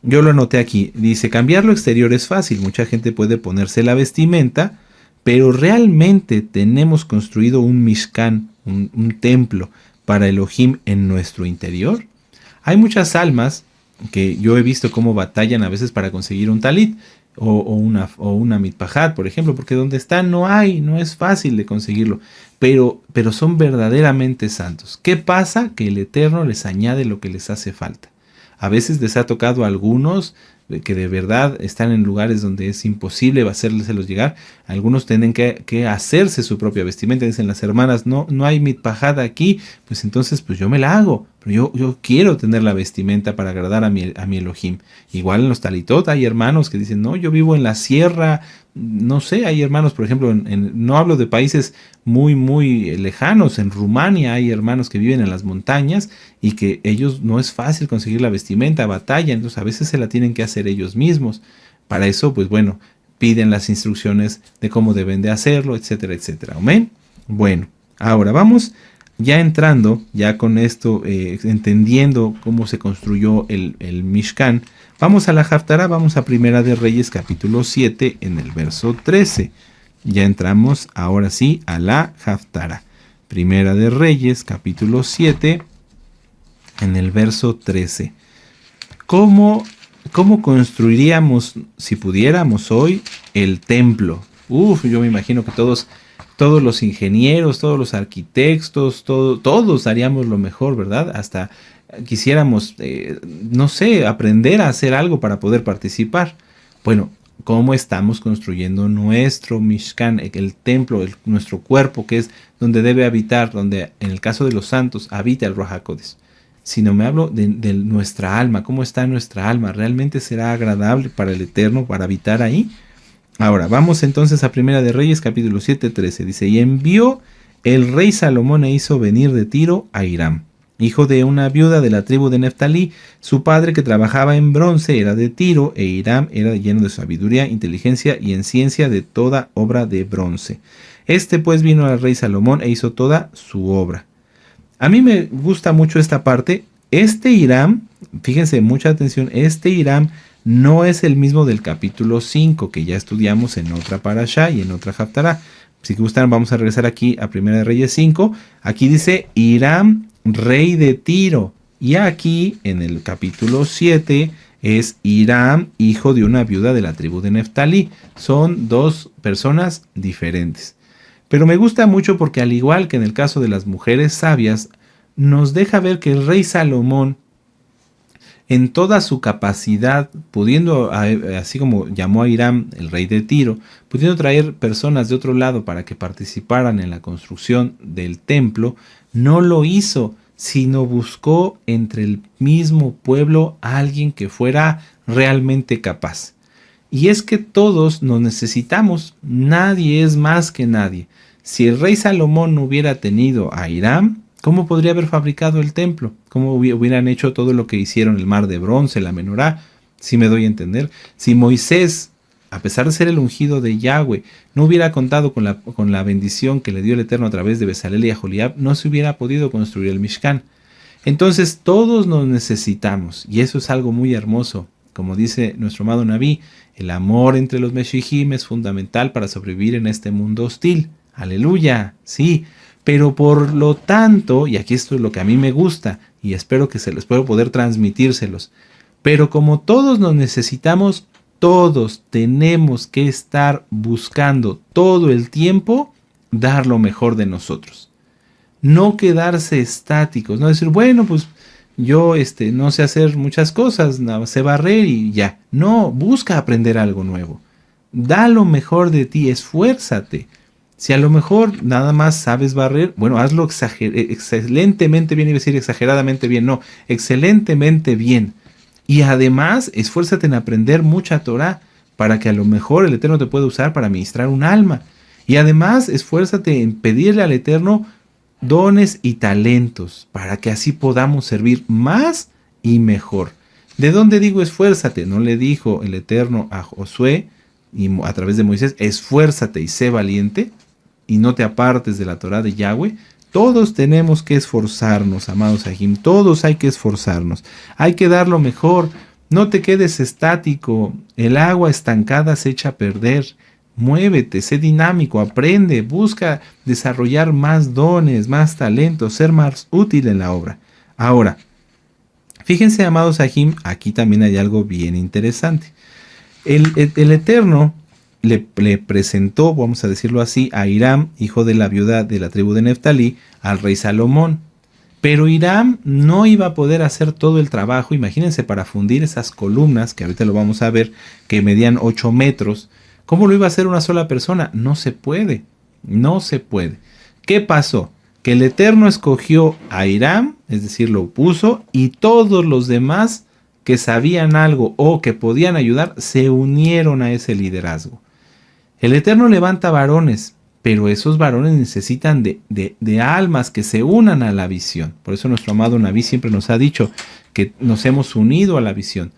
Yo lo anoté aquí, dice, cambiar lo exterior es fácil, mucha gente puede ponerse la vestimenta, pero realmente tenemos construido un Mishkan, un templo para Elohim en nuestro interior. Hay muchas almas que yo he visto cómo batallan a veces para conseguir un talit o una mitpahat, por ejemplo, porque donde están no es fácil de conseguirlo, pero son verdaderamente santos. ¿Qué pasa? Que el Eterno les añade lo que les hace falta. A veces les ha tocado a algunos que de verdad están en lugares donde es imposible hacérselos llegar. Algunos tienen que hacerse su propia vestimenta. Dicen las hermanas, no hay mitpajada aquí, pues entonces pues yo me la hago. Pero yo quiero tener la vestimenta para agradar a mi Elohim. Igual en los talitot hay hermanos que dicen, no, yo vivo en la sierra. No sé, hay hermanos, por ejemplo, no hablo de países muy, muy lejanos. En Rumania hay hermanos que viven en las montañas y que ellos no es fácil conseguir la vestimenta, batallan, entonces a veces se la tienen que hacer ellos mismos. Para eso, pues bueno, piden las instrucciones de cómo deben de hacerlo, etcétera, etcétera. ¿Amén? Bueno, ahora vamos ya entrando, ya con esto, entendiendo cómo se construyó el Mishkan. Vamos a la Haftará, vamos a Primera de Reyes capítulo 7 en el verso 13. Ya entramos ahora sí a la Haftará. Primera de Reyes capítulo 7 en el verso 13. ¿Cómo construiríamos, si pudiéramos hoy, el templo? Yo me imagino que todos los ingenieros, todos los arquitectos, todos haríamos lo mejor, ¿verdad? Hasta quisiéramos, aprender a hacer algo para poder participar. Bueno, cómo estamos construyendo nuestro Mishkan, el templo, nuestro cuerpo, que es donde debe habitar, donde en el caso de los santos habita el Ruach HaKodesh. Sino me hablo de nuestra alma, cómo está nuestra alma, ¿realmente será agradable para el Eterno para habitar ahí? Ahora, vamos entonces a Primera de Reyes, capítulo 7, 13. Dice, y envió el rey Salomón e hizo venir de Tiro a Hiram, hijo de una viuda de la tribu de Neftalí. Su padre, que trabajaba en bronce, era de Tiro, e Hiram era lleno de sabiduría, inteligencia y en ciencia de toda obra de bronce. Este pues vino al rey Salomón e hizo toda su obra. A mí me gusta mucho esta parte. Este Hiram, fíjense, mucha atención, este Hiram no es el mismo del capítulo 5 que ya estudiamos en otra parashá y en otra haftará. Si gustan, vamos a regresar aquí a Primera de Reyes 5. Aquí dice Hiram, rey de Tiro. Y aquí en el capítulo 7 es Hiram, hijo de una viuda de la tribu de Neftalí. Son dos personas diferentes. Pero me gusta mucho porque, al igual que en el caso de las mujeres sabias, nos deja ver que el rey Salomón, en toda su capacidad, pudiendo, así como llamó a Hiram, el rey de Tiro, pudiendo traer personas de otro lado para que participaran en la construcción del templo, no lo hizo, sino buscó entre el mismo pueblo a alguien que fuera realmente capaz. Y es que todos nos necesitamos, nadie es más que nadie. Si el rey Salomón no hubiera tenido a Hiram, ¿cómo podría haber fabricado el templo? ¿Cómo hubieran hecho todo lo que hicieron, el mar de bronce, la menorá? Si me doy a entender. Si Moisés, a pesar de ser el ungido de Yahweh, no hubiera contado con la bendición que le dio el Eterno a través de Bezalel y Aholiab, no se hubiera podido construir el Mishkan. Entonces todos nos necesitamos, y eso es algo muy hermoso. Como dice nuestro amado Naví, el amor entre los Meshijim es fundamental para sobrevivir en este mundo hostil. Aleluya, sí. Pero por lo tanto, y aquí esto es lo que a mí me gusta, y espero que se les pueda poder transmitírselos, pero como todos nos necesitamos, todos tenemos que estar buscando todo el tiempo dar lo mejor de nosotros. No quedarse estáticos, no decir, bueno, pues yo no sé hacer muchas cosas, nada, sé barrer y ya. No, busca aprender algo nuevo. Da lo mejor de ti, esfuérzate. Si a lo mejor nada más sabes barrer, bueno, hazlo excelentemente bien, iba a decir exageradamente bien, no, excelentemente bien. Y además, esfuérzate en aprender mucha Torah para que a lo mejor el Eterno te pueda usar para ministrar un alma. Y además, esfuérzate en pedirle al Eterno dones y talentos para que así podamos servir más y mejor. ¿De dónde digo esfuérzate? No le dijo el Eterno a Josué y a través de Moisés, esfuérzate y sé valiente y no te apartes de la Torah de Yahweh. Todos tenemos que esforzarnos, amados Ajim, todos hay que esforzarnos, hay que dar lo mejor, no te quedes estático, el agua estancada se echa a perder, muévete, sé dinámico, aprende, busca desarrollar más dones, más talentos, ser más útil en la obra. Ahora, fíjense, amados Ajim, aquí también hay algo bien interesante. El Eterno le presentó, vamos a decirlo así, a Hiram, hijo de la viuda de la tribu de Neftalí, al rey Salomón. Pero Hiram no iba a poder hacer todo el trabajo, imagínense, para fundir esas columnas, que ahorita lo vamos a ver, que medían 8 metros. ¿Cómo lo iba a hacer una sola persona? No se puede, no se puede. ¿Qué pasó? Que el Eterno escogió a Hiram, es decir, lo puso, y todos los demás que sabían algo o que podían ayudar, se unieron a ese liderazgo. El Eterno levanta varones, pero esos varones necesitan de almas que se unan a la visión. Por eso nuestro amado Naví siempre nos ha dicho que nos hemos unido a la visión.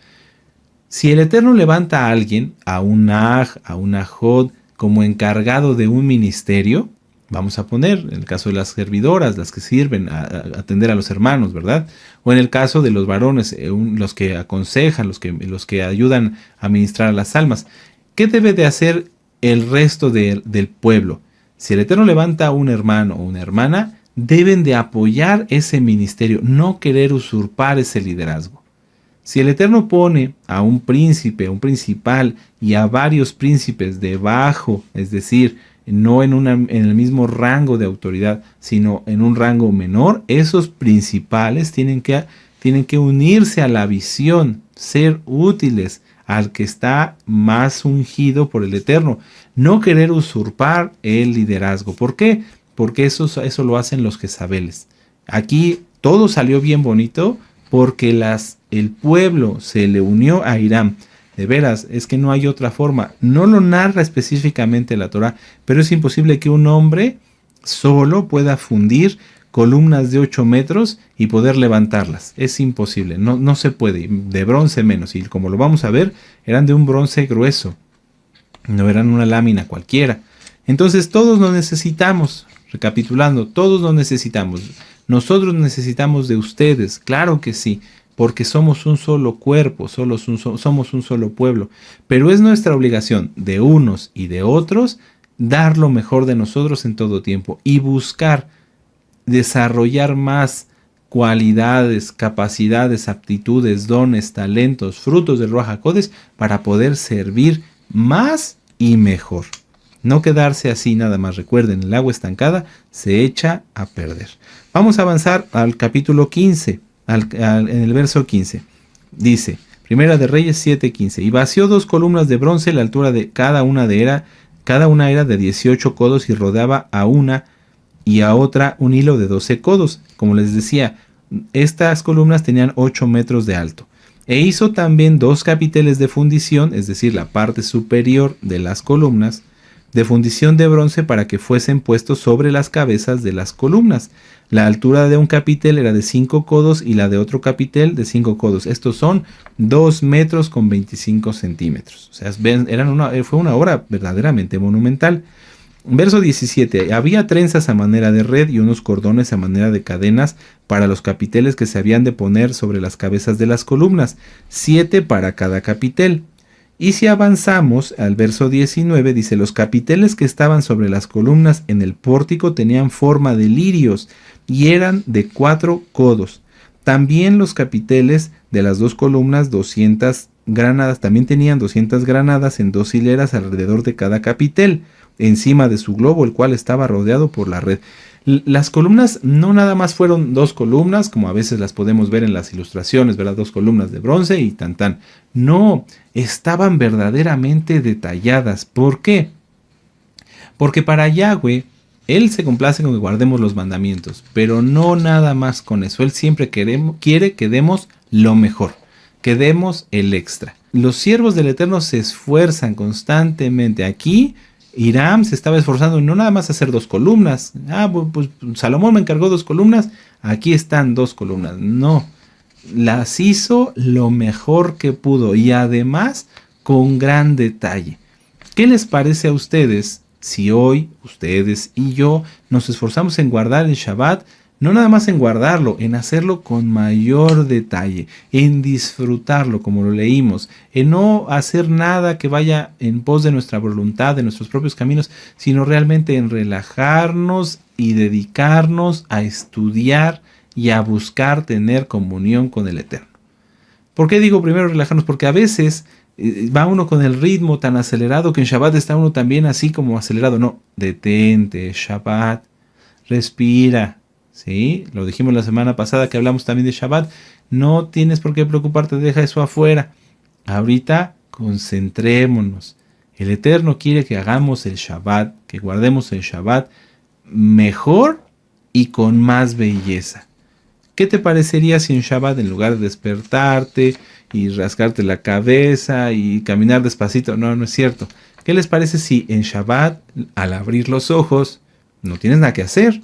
Si el Eterno levanta a alguien, a un Aj, a un Ajod, como encargado de un ministerio, vamos a poner, en el caso de las servidoras, las que sirven a atender a los hermanos, ¿verdad? O en el caso de los varones, los que aconsejan, los que ayudan a ministrar a las almas. ¿Qué debe de hacer el resto del pueblo? Si el Eterno levanta a un hermano o una hermana, deben de apoyar ese ministerio, no querer usurpar ese liderazgo. Si el Eterno pone a un príncipe, un principal y a varios príncipes debajo, es decir, no en el mismo rango de autoridad, sino en un rango menor, esos principales tienen que unirse a la visión, ser útiles, al que está más ungido por el Eterno. No querer usurpar el liderazgo. ¿Por qué? Porque eso lo hacen los Jezabeles. Aquí todo salió bien bonito porque el pueblo se le unió a Hiram. De veras, es que no hay otra forma. No lo narra específicamente la Torah, pero es imposible que un hombre solo pueda fundir columnas de 8 metros y poder levantarlas. Es imposible, no se puede. De bronce menos. Y como lo vamos a ver, eran de un bronce grueso. No eran una lámina cualquiera. Entonces todos nos necesitamos. Recapitulando, todos nos necesitamos. Nosotros necesitamos de ustedes, claro que sí. Porque somos un solo cuerpo, somos un solo pueblo. Pero es nuestra obligación de unos y de otros dar lo mejor de nosotros en todo tiempo y buscar desarrollar más cualidades, capacidades, aptitudes, dones, talentos, frutos del Ruach HaKodesh para poder servir más y mejor. No quedarse así nada más. Recuerden, el agua estancada se echa a perder. Vamos a avanzar al capítulo 15. En el verso 15 dice, Primera de Reyes 7:15, y vació 2 columnas de bronce, la altura de cada una era de 18 codos y rodeaba a una y a otra un hilo de 12 codos. Como les decía, estas columnas tenían 8 metros de alto. E hizo también 2 capiteles de fundición, es decir, la parte superior de las columnas, de fundición de bronce para que fuesen puestos sobre las cabezas de las columnas. La altura de un capitel era de 5 codos y la de otro capitel de 5 codos. Estos son 2 metros con 25 centímetros. O sea, fue una obra verdaderamente monumental. Verso 17. Había trenzas a manera de red y unos cordones a manera de cadenas para los capiteles que se habían de poner sobre las cabezas de las columnas, 7 para cada capitel. Y si avanzamos al verso 19, dice, los capiteles que estaban sobre las columnas en el pórtico tenían forma de lirios y eran de 4 codos. También los capiteles de las 2 columnas, 200 granadas, también tenían 200 granadas en 2 hileras alrededor de cada capitel, encima de su globo, el cual estaba rodeado por la red. Las columnas no nada más fueron 2 columnas, como a veces las podemos ver en las ilustraciones, ¿verdad? 2 columnas de bronce y tan. No, estaban verdaderamente detalladas. ¿Por qué? Porque para Yahweh, Él se complace con que guardemos los mandamientos, pero no nada más con eso. Él siempre quiere que demos lo mejor, que demos el extra. Los siervos del Eterno se esfuerzan constantemente. Aquí Hiram se estaba esforzando no nada más hacer 2 columnas. Pues Salomón me encargó 2 columnas. Aquí están 2 columnas. No, las hizo lo mejor que pudo y además con gran detalle. ¿Qué les parece a ustedes si hoy ustedes y yo nos esforzamos en guardar el Shabbat? No nada más en guardarlo, en hacerlo con mayor detalle, en disfrutarlo como lo leímos, en no hacer nada que vaya en pos de nuestra voluntad, de nuestros propios caminos, sino realmente en relajarnos y dedicarnos a estudiar y a buscar tener comunión con el Eterno. ¿Por qué digo primero relajarnos? Porque a veces va uno con el ritmo tan acelerado que en Shabbat está uno también así como acelerado. No, detente, Shabbat, respira. Sí, lo dijimos la semana pasada que hablamos también de Shabbat. No tienes por qué preocuparte, deja eso afuera. Ahorita concentrémonos. El Eterno quiere que hagamos el Shabbat, que guardemos el Shabbat mejor y con más belleza. ¿Qué te parecería si en Shabbat, en lugar de despertarte y rascarte la cabeza y caminar despacito? No es cierto. ¿Qué les parece si en Shabbat, al abrir los ojos, no tienes nada que hacer?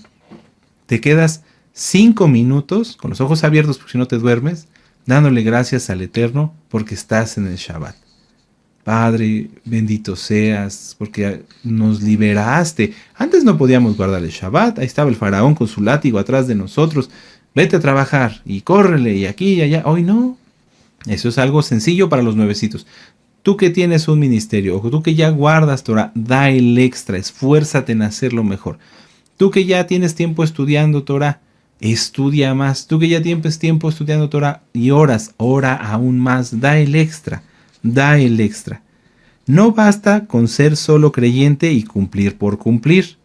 Te quedas 5 minutos con los ojos abiertos, porque si no te duermes, dándole gracias al Eterno porque estás en el Shabbat. Padre, bendito seas, porque nos liberaste. Antes no podíamos guardar el Shabbat. Ahí estaba el faraón con su látigo atrás de nosotros. Vete a trabajar y córrele y aquí y allá. Hoy no. Eso es algo sencillo para los nuevecitos. Tú que tienes un ministerio, o tú que ya guardas Torah, da el extra, esfuérzate en hacerlo mejor. Tú que ya tienes tiempo estudiando Torah, estudia más. Tú que ya tienes tiempo estudiando Torah y ora aún más. Da el extra. No basta con ser solo creyente y cumplir por cumplir.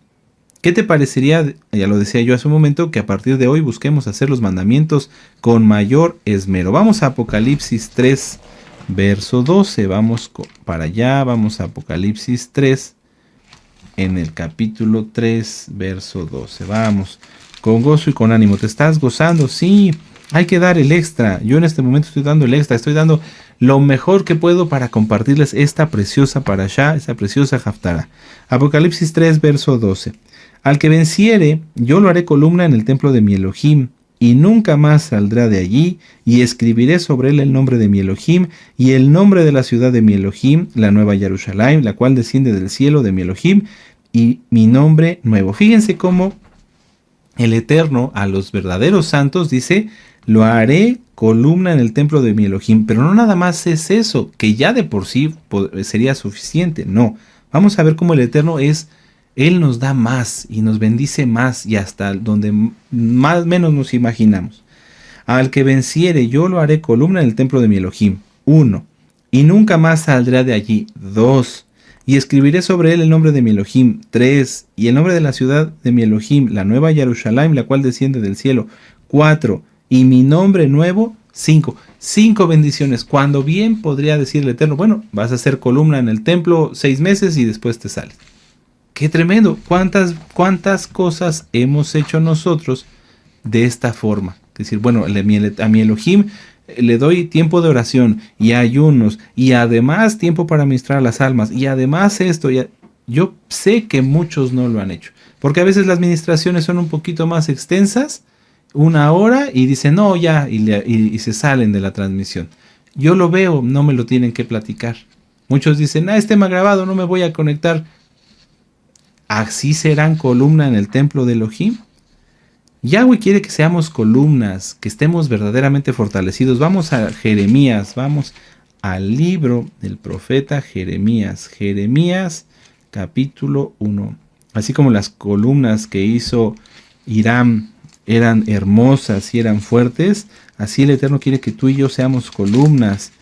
¿Qué te parecería, ya lo decía yo hace un momento, que a partir de hoy busquemos hacer los mandamientos con mayor esmero? Vamos a Apocalipsis 3, verso 12. Vamos para allá, vamos a Apocalipsis 3, en el capítulo 3, verso 12. Vamos, con gozo y con ánimo. ¿Te estás gozando? Sí, hay que dar el extra. Yo en este momento estoy dando el extra, estoy dando lo mejor que puedo para compartirles esta preciosa parashá, esta preciosa haftará. Apocalipsis 3, verso 12. Al que venciere, yo lo haré columna en el templo de mi Elohim, y nunca más saldrá de allí, y escribiré sobre él el nombre de mi Elohim, y el nombre de la ciudad de mi Elohim, la nueva Jerusalén, la cual desciende del cielo de mi Elohim, y mi nombre nuevo. Fíjense cómo el Eterno a los verdaderos santos dice, lo haré columna en el templo de mi Elohim. Pero no nada más es eso, que ya de por sí sería suficiente. No, vamos a ver cómo el Eterno es, Él nos da más y nos bendice más y hasta donde más menos nos imaginamos. Al que venciere, yo lo haré columna en el templo de mi Elohim. 1. Y nunca más saldrá de allí. 2. Y escribiré sobre él el nombre de mi Elohim. 3. Y el nombre de la ciudad de mi Elohim, la nueva Jerusalén, la cual desciende del cielo. 4. Y mi nombre nuevo. 5. 5 bendiciones. Cuando bien podría decir el Eterno, bueno, vas a hacer columna en el templo 6 meses y después te sales. ¡Qué tremendo! ¿Cuántas cosas hemos hecho nosotros de esta forma? Es decir, bueno, a mi Elohim le doy tiempo de oración y ayunos y además tiempo para ministrar a las almas y además esto. Yo sé que muchos no lo han hecho, porque a veces las ministraciones son un poquito más extensas, 1 hora, y dicen no, ya, y se salen de la transmisión. Yo lo veo, no me lo tienen que platicar. Muchos dicen, es tema grabado, no me voy a conectar. ¿Así serán columna en el templo de Elohim? Yahweh quiere que seamos columnas, que estemos verdaderamente fortalecidos. Vamos a Jeremías, vamos al libro del profeta Jeremías. Jeremías capítulo 1. Así como las columnas que hizo Hiram eran hermosas y eran fuertes, así el Eterno quiere que tú y yo seamos columnas,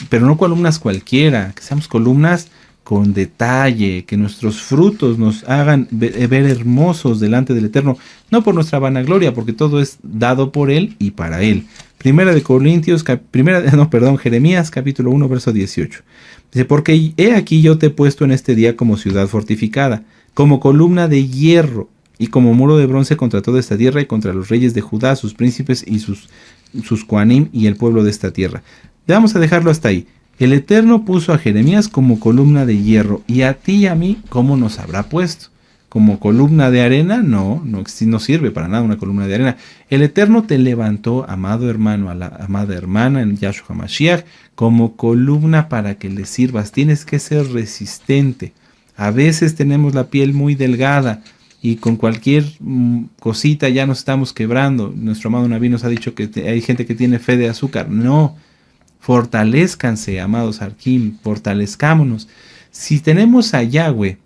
pero no columnas cualquiera, que seamos columnas con detalle, que nuestros frutos nos hagan ver hermosos delante del Eterno, no por nuestra vanagloria, porque todo es dado por Él y para Él. Jeremías capítulo 1, verso 18. Dice, porque he aquí yo te he puesto en este día como ciudad fortificada, como columna de hierro, y como muro de bronce contra toda esta tierra y contra los reyes de Judá, sus príncipes y sus coanim y el pueblo de esta tierra. Vamos a dejarlo hasta ahí. El Eterno puso a Jeremías como columna de hierro, y a ti y a mí, ¿cómo nos habrá puesto? ¿Como columna de arena? No sirve para nada una columna de arena. El Eterno te levantó, amado hermano, a la amada hermana en Yahshua HaMashiach, como columna para que le sirvas. Tienes que ser resistente. A veces tenemos la piel muy delgada y con cualquier cosita ya nos estamos quebrando. Nuestro amado Naví nos ha dicho que hay gente que tiene fe de azúcar. No. Fortalezcanse, amados Arquim, fortalezcámonos. Si tenemos a Yahweh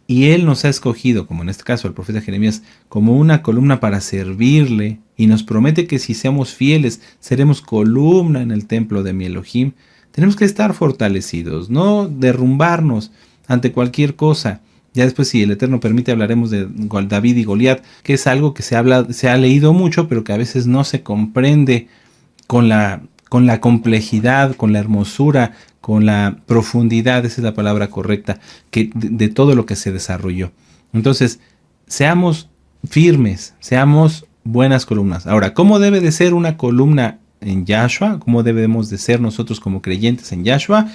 y Él nos ha escogido, como en este caso el profeta Jeremías, como una columna para servirle, y nos promete que si seamos fieles, seremos columna en el templo de mi Elohim, tenemos que estar fortalecidos, no derrumbarnos ante cualquier cosa. Ya después, si el Eterno permite, hablaremos de David y Goliat, que es algo que se ha leído mucho, pero que a veces no se comprende con la complejidad, con la hermosura, con la profundidad, esa es la palabra correcta, de todo lo que se desarrolló. Entonces, seamos firmes, seamos buenas columnas. Ahora, ¿cómo debe de ser una columna en Yahshua? ¿Cómo debemos de ser nosotros como creyentes en Yahshua?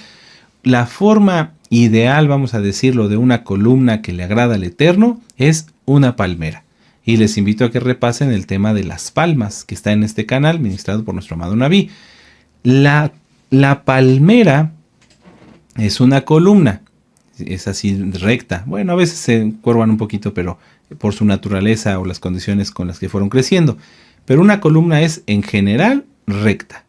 La forma ideal, vamos a decirlo, de una columna que le agrada al Eterno es una palmera. Y les invito a que repasen el tema de las palmas, que está en este canal, ministrado por nuestro amado Naví. La palmera es una columna, es así recta. Bueno, a veces se encuervan un poquito, pero por su naturaleza o las condiciones con las que fueron creciendo. Pero una columna es en general recta.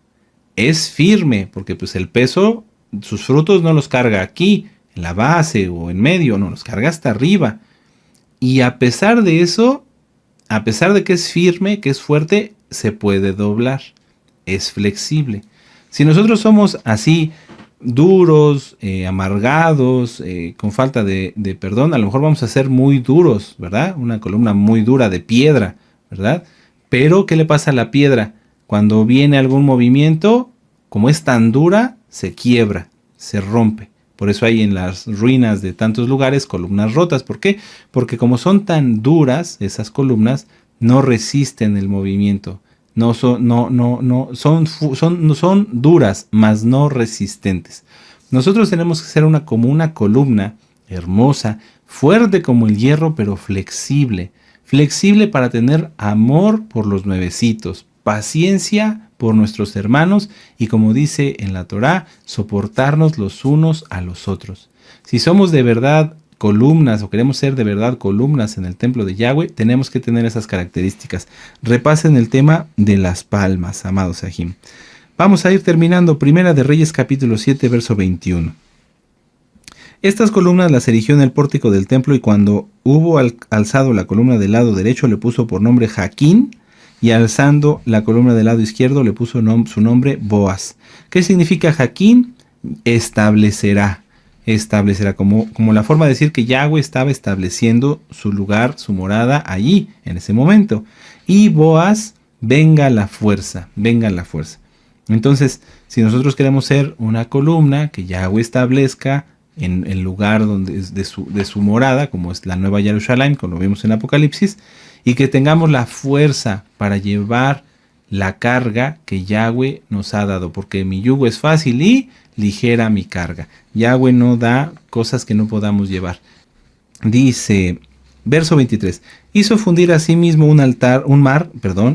Es firme, porque pues el peso, sus frutos no los carga aquí, en la base o en medio, no, los carga hasta arriba. Y a pesar de eso, a pesar de que es firme, que es fuerte, se puede doblar. Es flexible. Si nosotros somos así duros, amargados, con falta de perdón, a lo mejor vamos a ser muy duros, ¿verdad? Una columna muy dura de piedra, ¿verdad? Pero, ¿qué le pasa a la piedra? Cuando viene algún movimiento, como es tan dura, se quiebra, se rompe. Por eso hay en las ruinas de tantos lugares columnas rotas. ¿Por qué? Porque como son tan duras, esas columnas no resisten el movimiento. Son duras, mas no resistentes. Nosotros tenemos que ser como una columna hermosa, fuerte como el hierro, pero flexible. Flexible para tener amor por los nuevecitos, paciencia por nuestros hermanos y, como dice en la Torá, soportarnos los unos a los otros. Si somos de verdad columnas o queremos ser de verdad columnas en el templo de Yahweh, tenemos que tener esas características. Repasen el tema de las palmas, amados Sahim. Vamos a ir terminando. Primera de Reyes capítulo 7, verso 21. Estas columnas las erigió en el pórtico del templo y cuando hubo alzado la columna del lado derecho le puso por nombre Jaquín y alzando la columna del lado izquierdo le puso su nombre Boaz. ¿Qué significa Jaquín? Establecerá. Establecerá, como la forma de decir que Yahweh estaba estableciendo su lugar, su morada allí, en ese momento. Y Boaz, venga la fuerza, venga la fuerza. Entonces, si nosotros queremos ser una columna que Yahweh establezca en el lugar de su morada, como es la Nueva Jerusalén, como lo vimos en Apocalipsis, y que tengamos la fuerza para llevar la carga que Yahweh nos ha dado, porque mi yugo es fácil y ligera mi carga. Yahweh no da cosas que no podamos llevar. Dice, verso 23, hizo fundir asimismo un mar,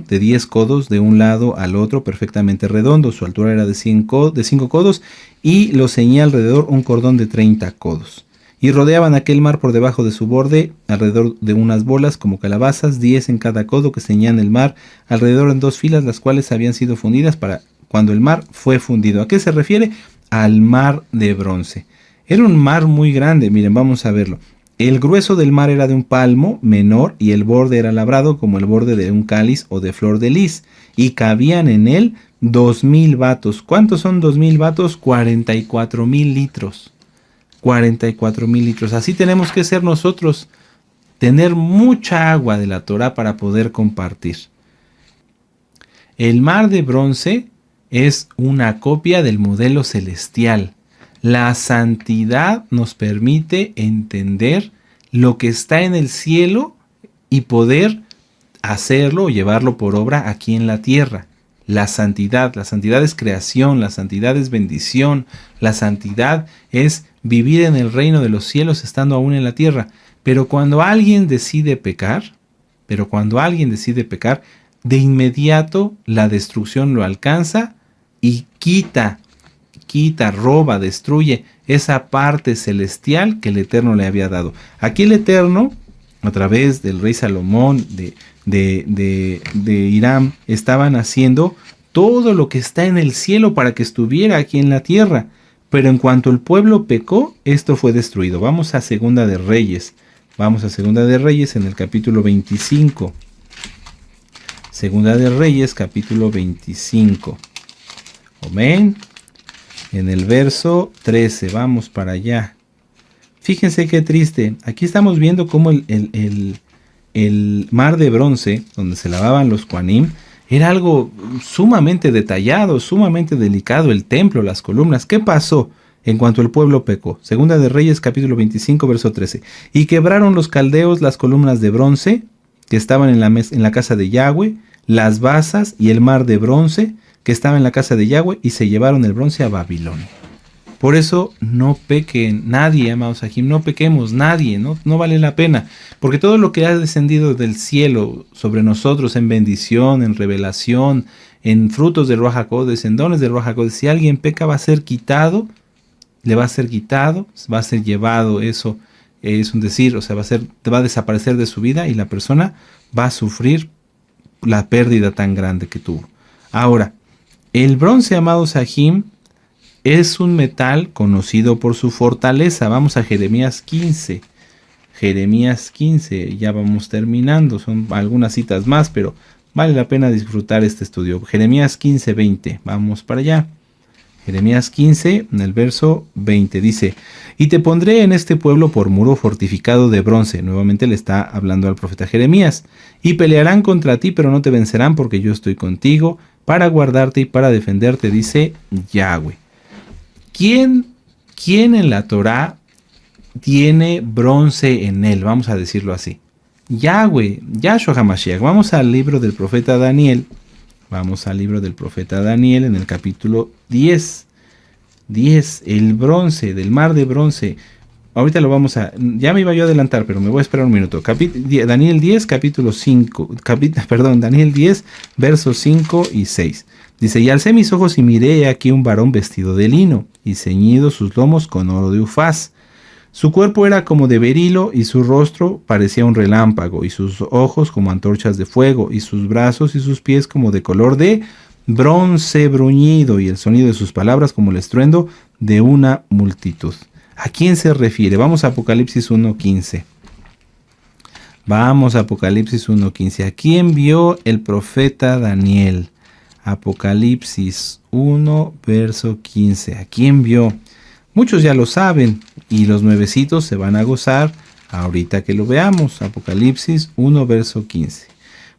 de 10 codos de un lado al otro, perfectamente redondo. Su altura era de 5 codos y lo ceñía alrededor un cordón de 30 codos. Y rodeaban aquel mar por debajo de su borde, alrededor de unas bolas como calabazas, 10 en cada codo que ceñían el mar, alrededor en 2 filas, las cuales habían sido fundidas para cuando el mar fue fundido. ¿A qué se refiere? Al mar de bronce. Era un mar muy grande, miren, vamos a verlo. El grueso del mar era de un palmo menor y el borde era labrado como el borde de un cáliz o de flor de lis, y cabían en él 2,000 batos. ¿Cuántos son 2,000 batos? 44,000 litros. 44,000 litros. Así tenemos que ser nosotros, tener mucha agua de la Torah para poder compartir. El mar de bronce es una copia del modelo celestial. La santidad nos permite entender lo que está en el cielo y poder hacerlo o llevarlo por obra aquí en la tierra. La santidad es creación, la santidad es bendición, la santidad es vivir en el reino de los cielos estando aún en la tierra. Pero cuando alguien decide pecar, de inmediato la destrucción lo alcanza y quita, roba, destruye esa parte celestial que el Eterno le había dado. Aquí el Eterno, a través del rey Salomón, de Hiram, estaban haciendo todo lo que está en el cielo para que estuviera aquí en la tierra. Pero en cuanto el pueblo pecó, esto fue destruido. Vamos a Segunda de Reyes. En el capítulo 25. Segunda de Reyes, capítulo 25. Amén. En el verso 13, vamos para allá. Fíjense qué triste. Aquí estamos viendo cómo el mar de bronce, donde se lavaban los Kohanim, era algo sumamente detallado, sumamente delicado. El templo, las columnas. ¿Qué pasó en cuanto el pueblo pecó? Segunda de Reyes, capítulo 25, verso 13. Y quebraron los caldeos las columnas de bronce que estaban en la casa de Yahweh, las basas y el mar de bronce que estaba en la casa de Yahweh, y se llevaron el bronce a Babilonia. Por eso no pequen nadie, amados Sahim, no pequemos nadie, no vale la pena, porque todo lo que ha descendido del cielo sobre nosotros en bendición, en revelación, en frutos del Ruach HaKodesh, en dones del Ruach HaKodesh, si alguien peca va a ser quitado, va a ser llevado, eso es un decir, o sea, va a desaparecer de su vida y la persona va a sufrir la pérdida tan grande que tuvo. Ahora, el bronce, amados Sahim, es un metal conocido por su fortaleza. Vamos a Jeremías 15. Jeremías 15, ya vamos terminando. Son algunas citas más, pero vale la pena disfrutar este estudio. Jeremías 15, 20. Vamos para allá. Jeremías 15, en el verso 20, dice: y te pondré en este pueblo por muro fortificado de bronce. Nuevamente le está hablando al profeta Jeremías. Y pelearán contra ti, pero no te vencerán, porque yo estoy contigo para guardarte y para defenderte, dice Yahweh. ¿Quién en la Torá tiene bronce en él? Vamos a decirlo así. Yahweh, Yahshua HaMashiach. Vamos al libro del profeta Daniel. Vamos al libro del profeta Daniel en el capítulo 10. 10, el bronce, del mar de bronce. Ahorita lo vamos a... Ya me iba yo a adelantar, pero me voy a esperar un minuto. Daniel 10, capítulo 5. Daniel 10, versos 5 y 6. Dice, y alcé mis ojos y miré aquí un varón vestido de lino y ceñido sus lomos con oro de Ufaz. Su cuerpo era como de berilo y su rostro parecía un relámpago y sus ojos como antorchas de fuego y sus brazos y sus pies como de color de bronce bruñido y el sonido de sus palabras como el estruendo de una multitud. ¿A quién se refiere? Vamos a Apocalipsis 1.15. Vamos a Apocalipsis 1.15. ¿A quién vio el profeta Daniel? Apocalipsis 1, verso 15. ¿A quién vio? Muchos ya lo saben y los nuevecitos se van a gozar ahorita que lo veamos. Apocalipsis 1, verso 15.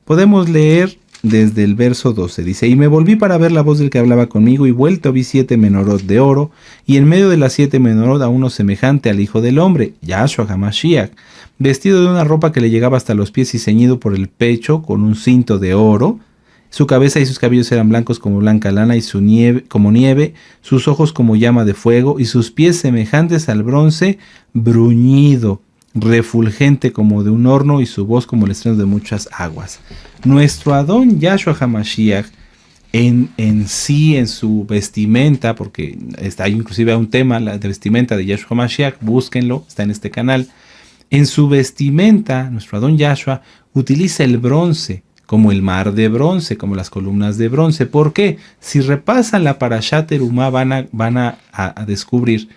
Podemos leer desde el verso 12. Dice, y me volví para ver la voz del que hablaba conmigo y vuelto vi 7 menorot de oro y en medio de las 7 menorot a uno semejante al Hijo del Hombre, Yahshua HaMashiach, vestido de una ropa que le llegaba hasta los pies y ceñido por el pecho con un cinto de oro. Su cabeza y sus cabellos eran blancos como blanca lana y su nieve como nieve, sus ojos como llama de fuego y sus pies semejantes al bronce bruñido, refulgente como de un horno y su voz como el estruendo de muchas aguas. Nuestro Adón Yahshua HaMashiach en sí, en su vestimenta, porque hay inclusive un tema de vestimenta de Yahshua HaMashiach, búsquenlo, está en este canal. En su vestimenta, nuestro Adón Yahshua utiliza el bronce, como el mar de bronce, como las columnas de bronce. ¿Por qué? Si repasan la Parashat Terumá van a descubrir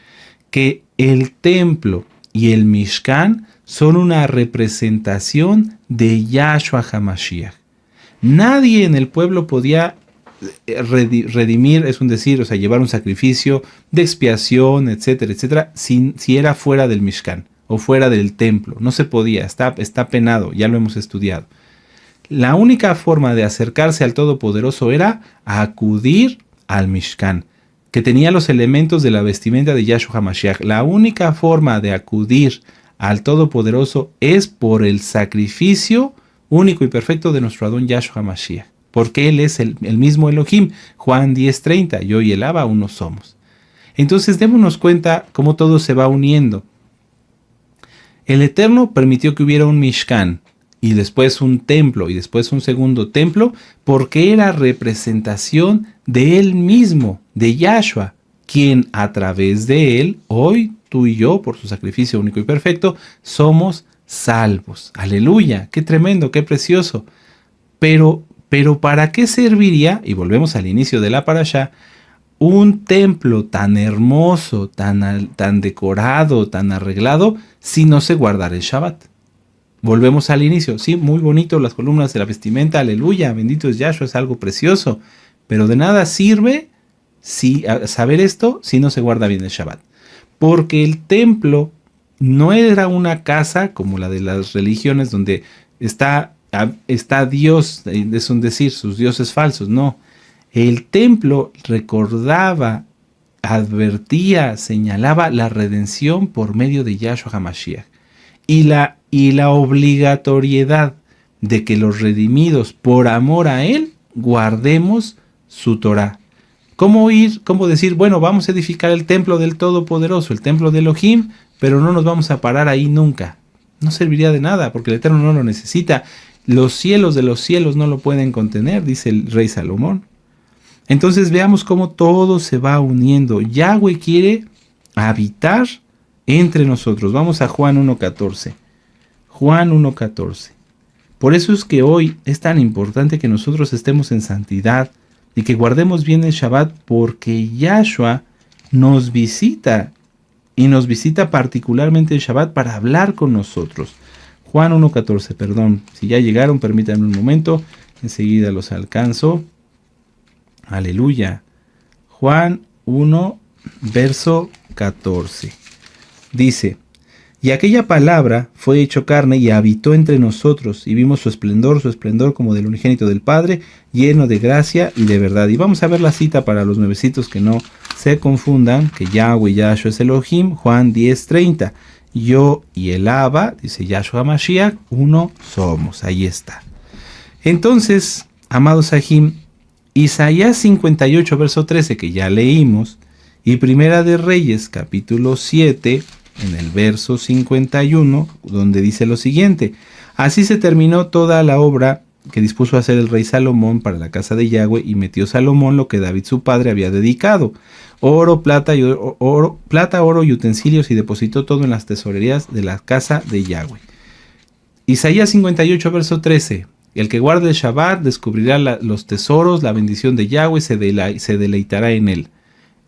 que el templo y el Mishkan son una representación de Yahshua HaMashiach. Nadie en el pueblo podía redimir, es decir, llevar un sacrificio de expiación, etcétera, etcétera, si era fuera del Mishkan o fuera del templo. No se podía, está penado, ya lo hemos estudiado. La única forma de acercarse al Todopoderoso era acudir al Mishkan, que tenía los elementos de la vestimenta de Yahshua HaMashiach. La única forma de acudir al Todopoderoso es por el sacrificio único y perfecto de nuestro Adón Yahshua HaMashiach, porque Él es el mismo Elohim. Juan 10:30, yo y el Abba uno somos. Entonces démonos cuenta cómo todo se va uniendo. El Eterno permitió que hubiera un Mishkan, y después un templo, y después un segundo templo, porque era representación de Él mismo, de Yahshua, quien a través de Él, hoy tú y yo, por su sacrificio único y perfecto, somos salvos. Aleluya, qué tremendo, qué precioso. Pero ¿para qué serviría? Y volvemos al inicio de la parashá, un templo tan hermoso, tan decorado, tan arreglado, si no se guardara el Shabbat. Volvemos al inicio, sí, muy bonito las columnas de la vestimenta, aleluya, bendito es Yahshua, es algo precioso, pero de nada sirve saber esto si no se guarda bien el Shabbat. Porque el templo no era una casa como la de las religiones donde está Dios, es decir, sus dioses falsos, no. El templo recordaba, advertía, señalaba la redención por medio de Yahshua HaMashiach. Y la obligatoriedad de que los redimidos por amor a Él guardemos su Torah. ¿Cómo decir, bueno, vamos a edificar el templo del Todopoderoso, el templo de Elohim, pero no nos vamos a parar ahí nunca? No serviría de nada, porque el Eterno no lo necesita. Los cielos de los cielos no lo pueden contener, dice el rey Salomón. Entonces veamos cómo todo se va uniendo. Yahweh quiere habitar entre nosotros. Vamos a Juan 1.14. Juan 1.14. Por eso es que hoy es tan importante que nosotros estemos en santidad y que guardemos bien el Shabbat, porque Yahshua nos visita y nos visita particularmente el Shabbat para hablar con nosotros. Juan 1.14, perdón. Si ya llegaron, permítanme un momento. Enseguida los alcanzo. Aleluya. Juan 1, verso 14. Dice, Y aquella palabra fue hecho carne y habitó entre nosotros, y vimos su esplendor como del unigénito del Padre, lleno de gracia y de verdad. Y vamos a ver la cita para los nuevecitos que no se confundan, que Yahweh Yahshua es Elohim, Juan 10:30. Yo y el Abba, dice Yahshua Mashiach, uno somos. Ahí está. Entonces, amados Sahim, Isaías 58, verso 13, que ya leímos, y Primera de Reyes, capítulo 7, en el verso 51, donde dice lo siguiente: así se terminó toda la obra que dispuso hacer el rey Salomón para la casa de Yahweh, y metió Salomón lo que David su padre había dedicado, oro, plata y utensilios, y depositó todo en las tesorerías de la casa de Yahweh. Isaías 58, verso 13: el que guarde el Shabbat descubrirá los tesoros, la bendición de Yahweh, se deleitará en él.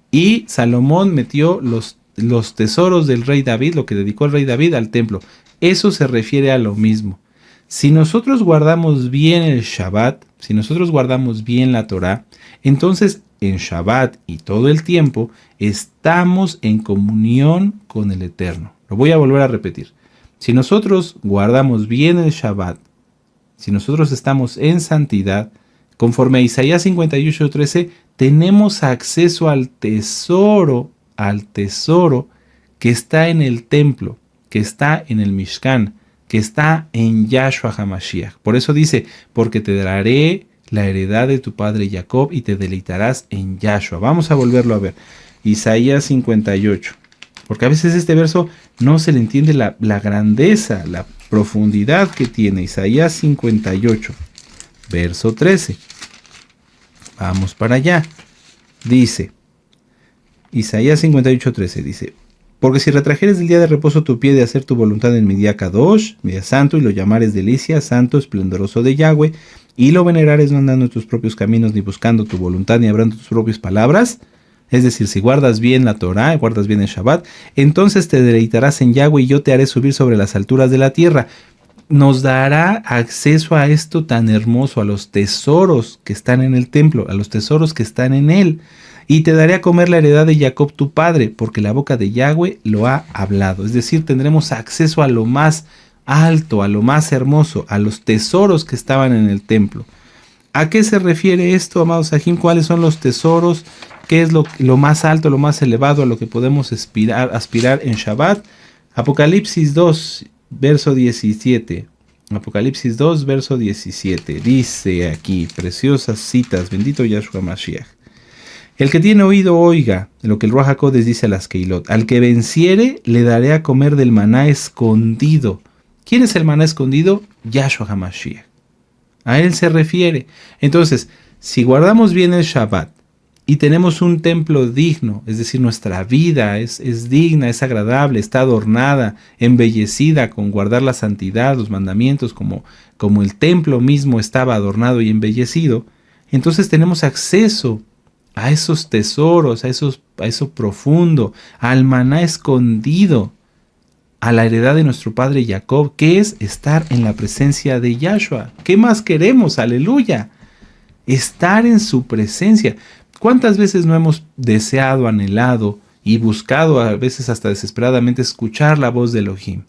Y Salomón metió los tesoros del rey David, lo que dedicó el rey David, al templo. Eso se refiere a lo mismo. Si nosotros guardamos bien el Shabbat, si nosotros guardamos bien la Torah, entonces en Shabbat y todo el tiempo estamos en comunión con el Eterno. Lo voy a volver a repetir. Si nosotros guardamos bien el Shabbat, si nosotros estamos en santidad, conforme a Isaías 58:13, tenemos acceso al tesoro que está en el templo, que está en el Mishkan, que está en Yahshua HaMashiach. Por eso dice: porque te daré la heredad de tu padre Jacob y te deleitarás en Yahshua. Vamos a volverlo a ver. Isaías 58. Porque a veces este verso no se le entiende la grandeza, la profundidad que tiene. Isaías 58, verso 13. Vamos para allá. Dice, Isaías 58:13 dice: porque si retrajeres del día de reposo tu pie de hacer tu voluntad en mi día Kadosh, mi día santo, y lo llamares delicia, santo, esplendoroso de Yahweh, y lo venerares no andando en tus propios caminos, ni buscando tu voluntad, ni hablando tus propias palabras, es decir, si guardas bien la Torah, guardas bien el Shabbat, entonces te deleitarás en Yahweh, y yo te haré subir sobre las alturas de la tierra. Nos dará acceso a esto tan hermoso, a los tesoros que están en el templo, a los tesoros que están en él. Y te daré a comer la heredad de Jacob tu padre, porque la boca de Yahweh lo ha hablado. Es decir, tendremos acceso a lo más alto, a lo más hermoso, a los tesoros que estaban en el templo. ¿A qué se refiere esto, amados Sahim? ¿Cuáles son los tesoros? ¿Qué es lo más alto, lo más elevado a lo que podemos aspirar en Shabbat? Apocalipsis 2, verso 17. Apocalipsis 2, verso 17. Dice aquí, preciosas citas, bendito Yahshua Mashiach. El que tiene oído oiga lo que el Ruach HaKodesh dice a las Keilot. Al que venciere le daré a comer del maná escondido. ¿Quién es el maná escondido? Yahshua HaMashiach. A él se refiere. Entonces, si guardamos bien el Shabbat y tenemos un templo digno, es decir, nuestra vida es digna, es agradable, está adornada, embellecida con guardar la santidad, los mandamientos, como el templo mismo estaba adornado y embellecido, entonces tenemos acceso a esos tesoros, a eso profundo, al maná escondido, a la heredad de nuestro padre Jacob, que es estar en la presencia de Yahshua. ¿Qué más queremos? Aleluya. Estar en su presencia. ¿Cuántas veces no hemos deseado, anhelado y buscado, a veces hasta desesperadamente, escuchar la voz de Elohim?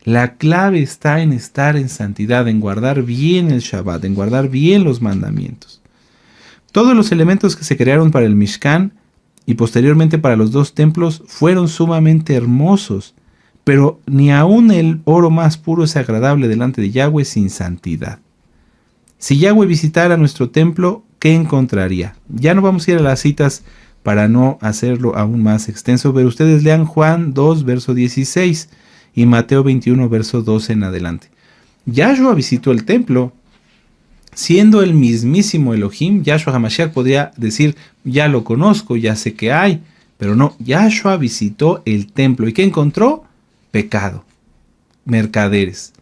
La clave está en estar en santidad, en guardar bien el Shabbat, en guardar bien los mandamientos. Todos los elementos que se crearon para el Mishkan y posteriormente para los dos templos fueron sumamente hermosos, pero ni aun el oro más puro es agradable delante de Yahweh sin santidad. Si Yahweh visitara nuestro templo, ¿qué encontraría? Ya no vamos a ir a las citas para no hacerlo aún más extenso, pero ustedes lean Juan 2, verso 16 y Mateo 21, verso 12 en adelante. Yahshua visitó el templo. Siendo el mismísimo Elohim, Yahshua HaMashiach podría decir: ya lo conozco, ya sé que hay. Pero no, Yahshua visitó el templo. ¿Y qué encontró? Pecado, mercaderes.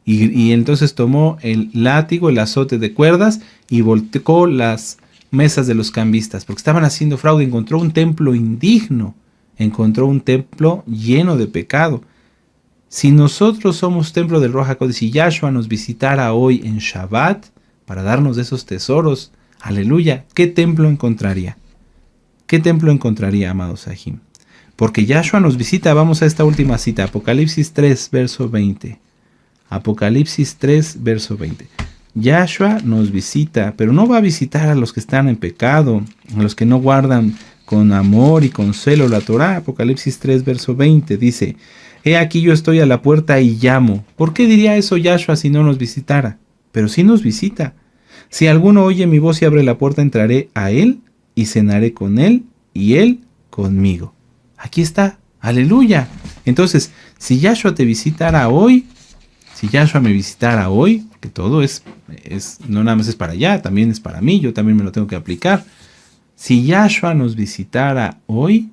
Y entonces tomó el látigo, el azote de cuerdas, y volteó las mesas de los cambistas, porque estaban haciendo fraude. Encontró un templo indigno, encontró un templo lleno de pecado. Si nosotros somos templo del Ruach HaKodesh y Yahshua nos visitara hoy en Shabbat para darnos de esos tesoros, aleluya, ¿qué templo encontraría? ¿Qué templo encontraría, amados Sahim? porque Yahshua nos visita. Vamos a esta última cita, Apocalipsis 3, verso 20. Apocalipsis 3, verso 20. Yahshua nos visita, pero no va a visitar a los que están en pecado, a los que no guardan con amor y con celo la Torá. Apocalipsis 3, verso 20 dice: He aquí yo estoy a la puerta y llamo. ¿Por qué diría eso Yahshua si no nos visitara? Pero sí nos visita. Si alguno oye mi voz y abre la puerta, entraré a él y cenaré con él y él conmigo. Aquí está, aleluya. Entonces, si Yahshua te visitara hoy, si Yahshua me visitara hoy, que todo es no nada más es para allá, también es para mí, yo también me lo tengo que aplicar. Si Yahshua nos visitara hoy,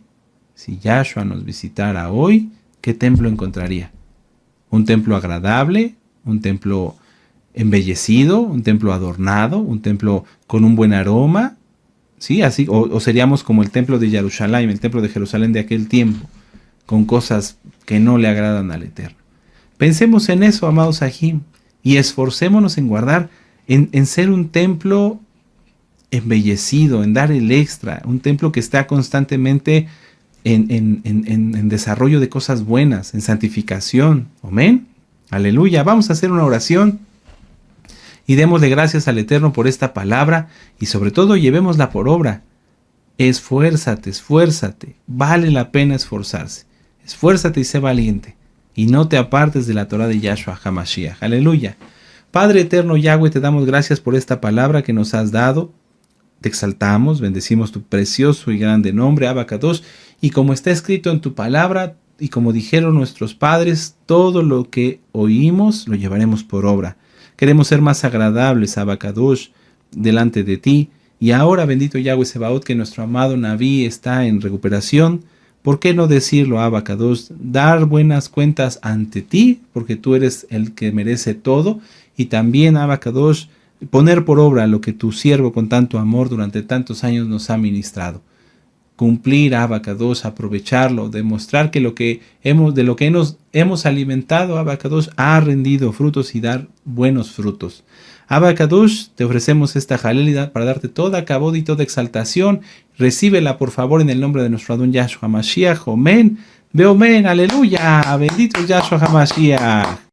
¿qué templo encontraría? ¿Un templo agradable? ¿Un templo embellecido? ¿Un templo adornado? ¿Un templo con un buen aroma? ¿Sí? Así, o seríamos como el templo de Jerusalén, el templo de Jerusalén de aquel tiempo, con cosas que no le agradan al Eterno. Pensemos en eso, amados Ajim, y esforcémonos en guardar, en ser un templo embellecido, en dar el extra, un templo que está constantemente en desarrollo de cosas buenas, en santificación. Amén. Aleluya. Vamos a hacer una oración y démosle gracias al Eterno por esta palabra y sobre todo llevémosla por obra. Esfuérzate, esfuérzate. Vale la pena esforzarse. Esfuérzate y sé valiente. Y no te apartes de la Torah de Yahshua HaMashiach. Aleluya. Padre eterno Yahweh, te damos gracias por esta palabra que nos has dado. Te exaltamos, bendecimos tu precioso y grande nombre, Abba Kadosh. Y como está escrito en tu palabra, y como dijeron nuestros padres, todo lo que oímos lo llevaremos por obra. Queremos ser más agradables, Abba Kadosh, delante de ti. Y ahora, bendito Yahweh Sebaot, que nuestro amado Naví está en recuperación, ¿por qué no decirlo, Abba Kadosh? Dar buenas cuentas ante ti, porque tú eres el que merece todo. Y también, Abba Kadosh, poner por obra lo que tu siervo con tanto amor durante tantos años nos ha ministrado. Cumplir, Abba Kadosh, aprovecharlo, demostrar que de lo que nos hemos alimentado, Abba Kadosh, ha rendido frutos y dar buenos frutos. Abba Kadosh, te ofrecemos esta jalelidad para darte toda kabod y toda exaltación. Recíbela, por favor, en el nombre de nuestro Adón Yahshua HaMashiach. Amén. Ve, amén. Aleluya. Bendito Yahshua HaMashiach.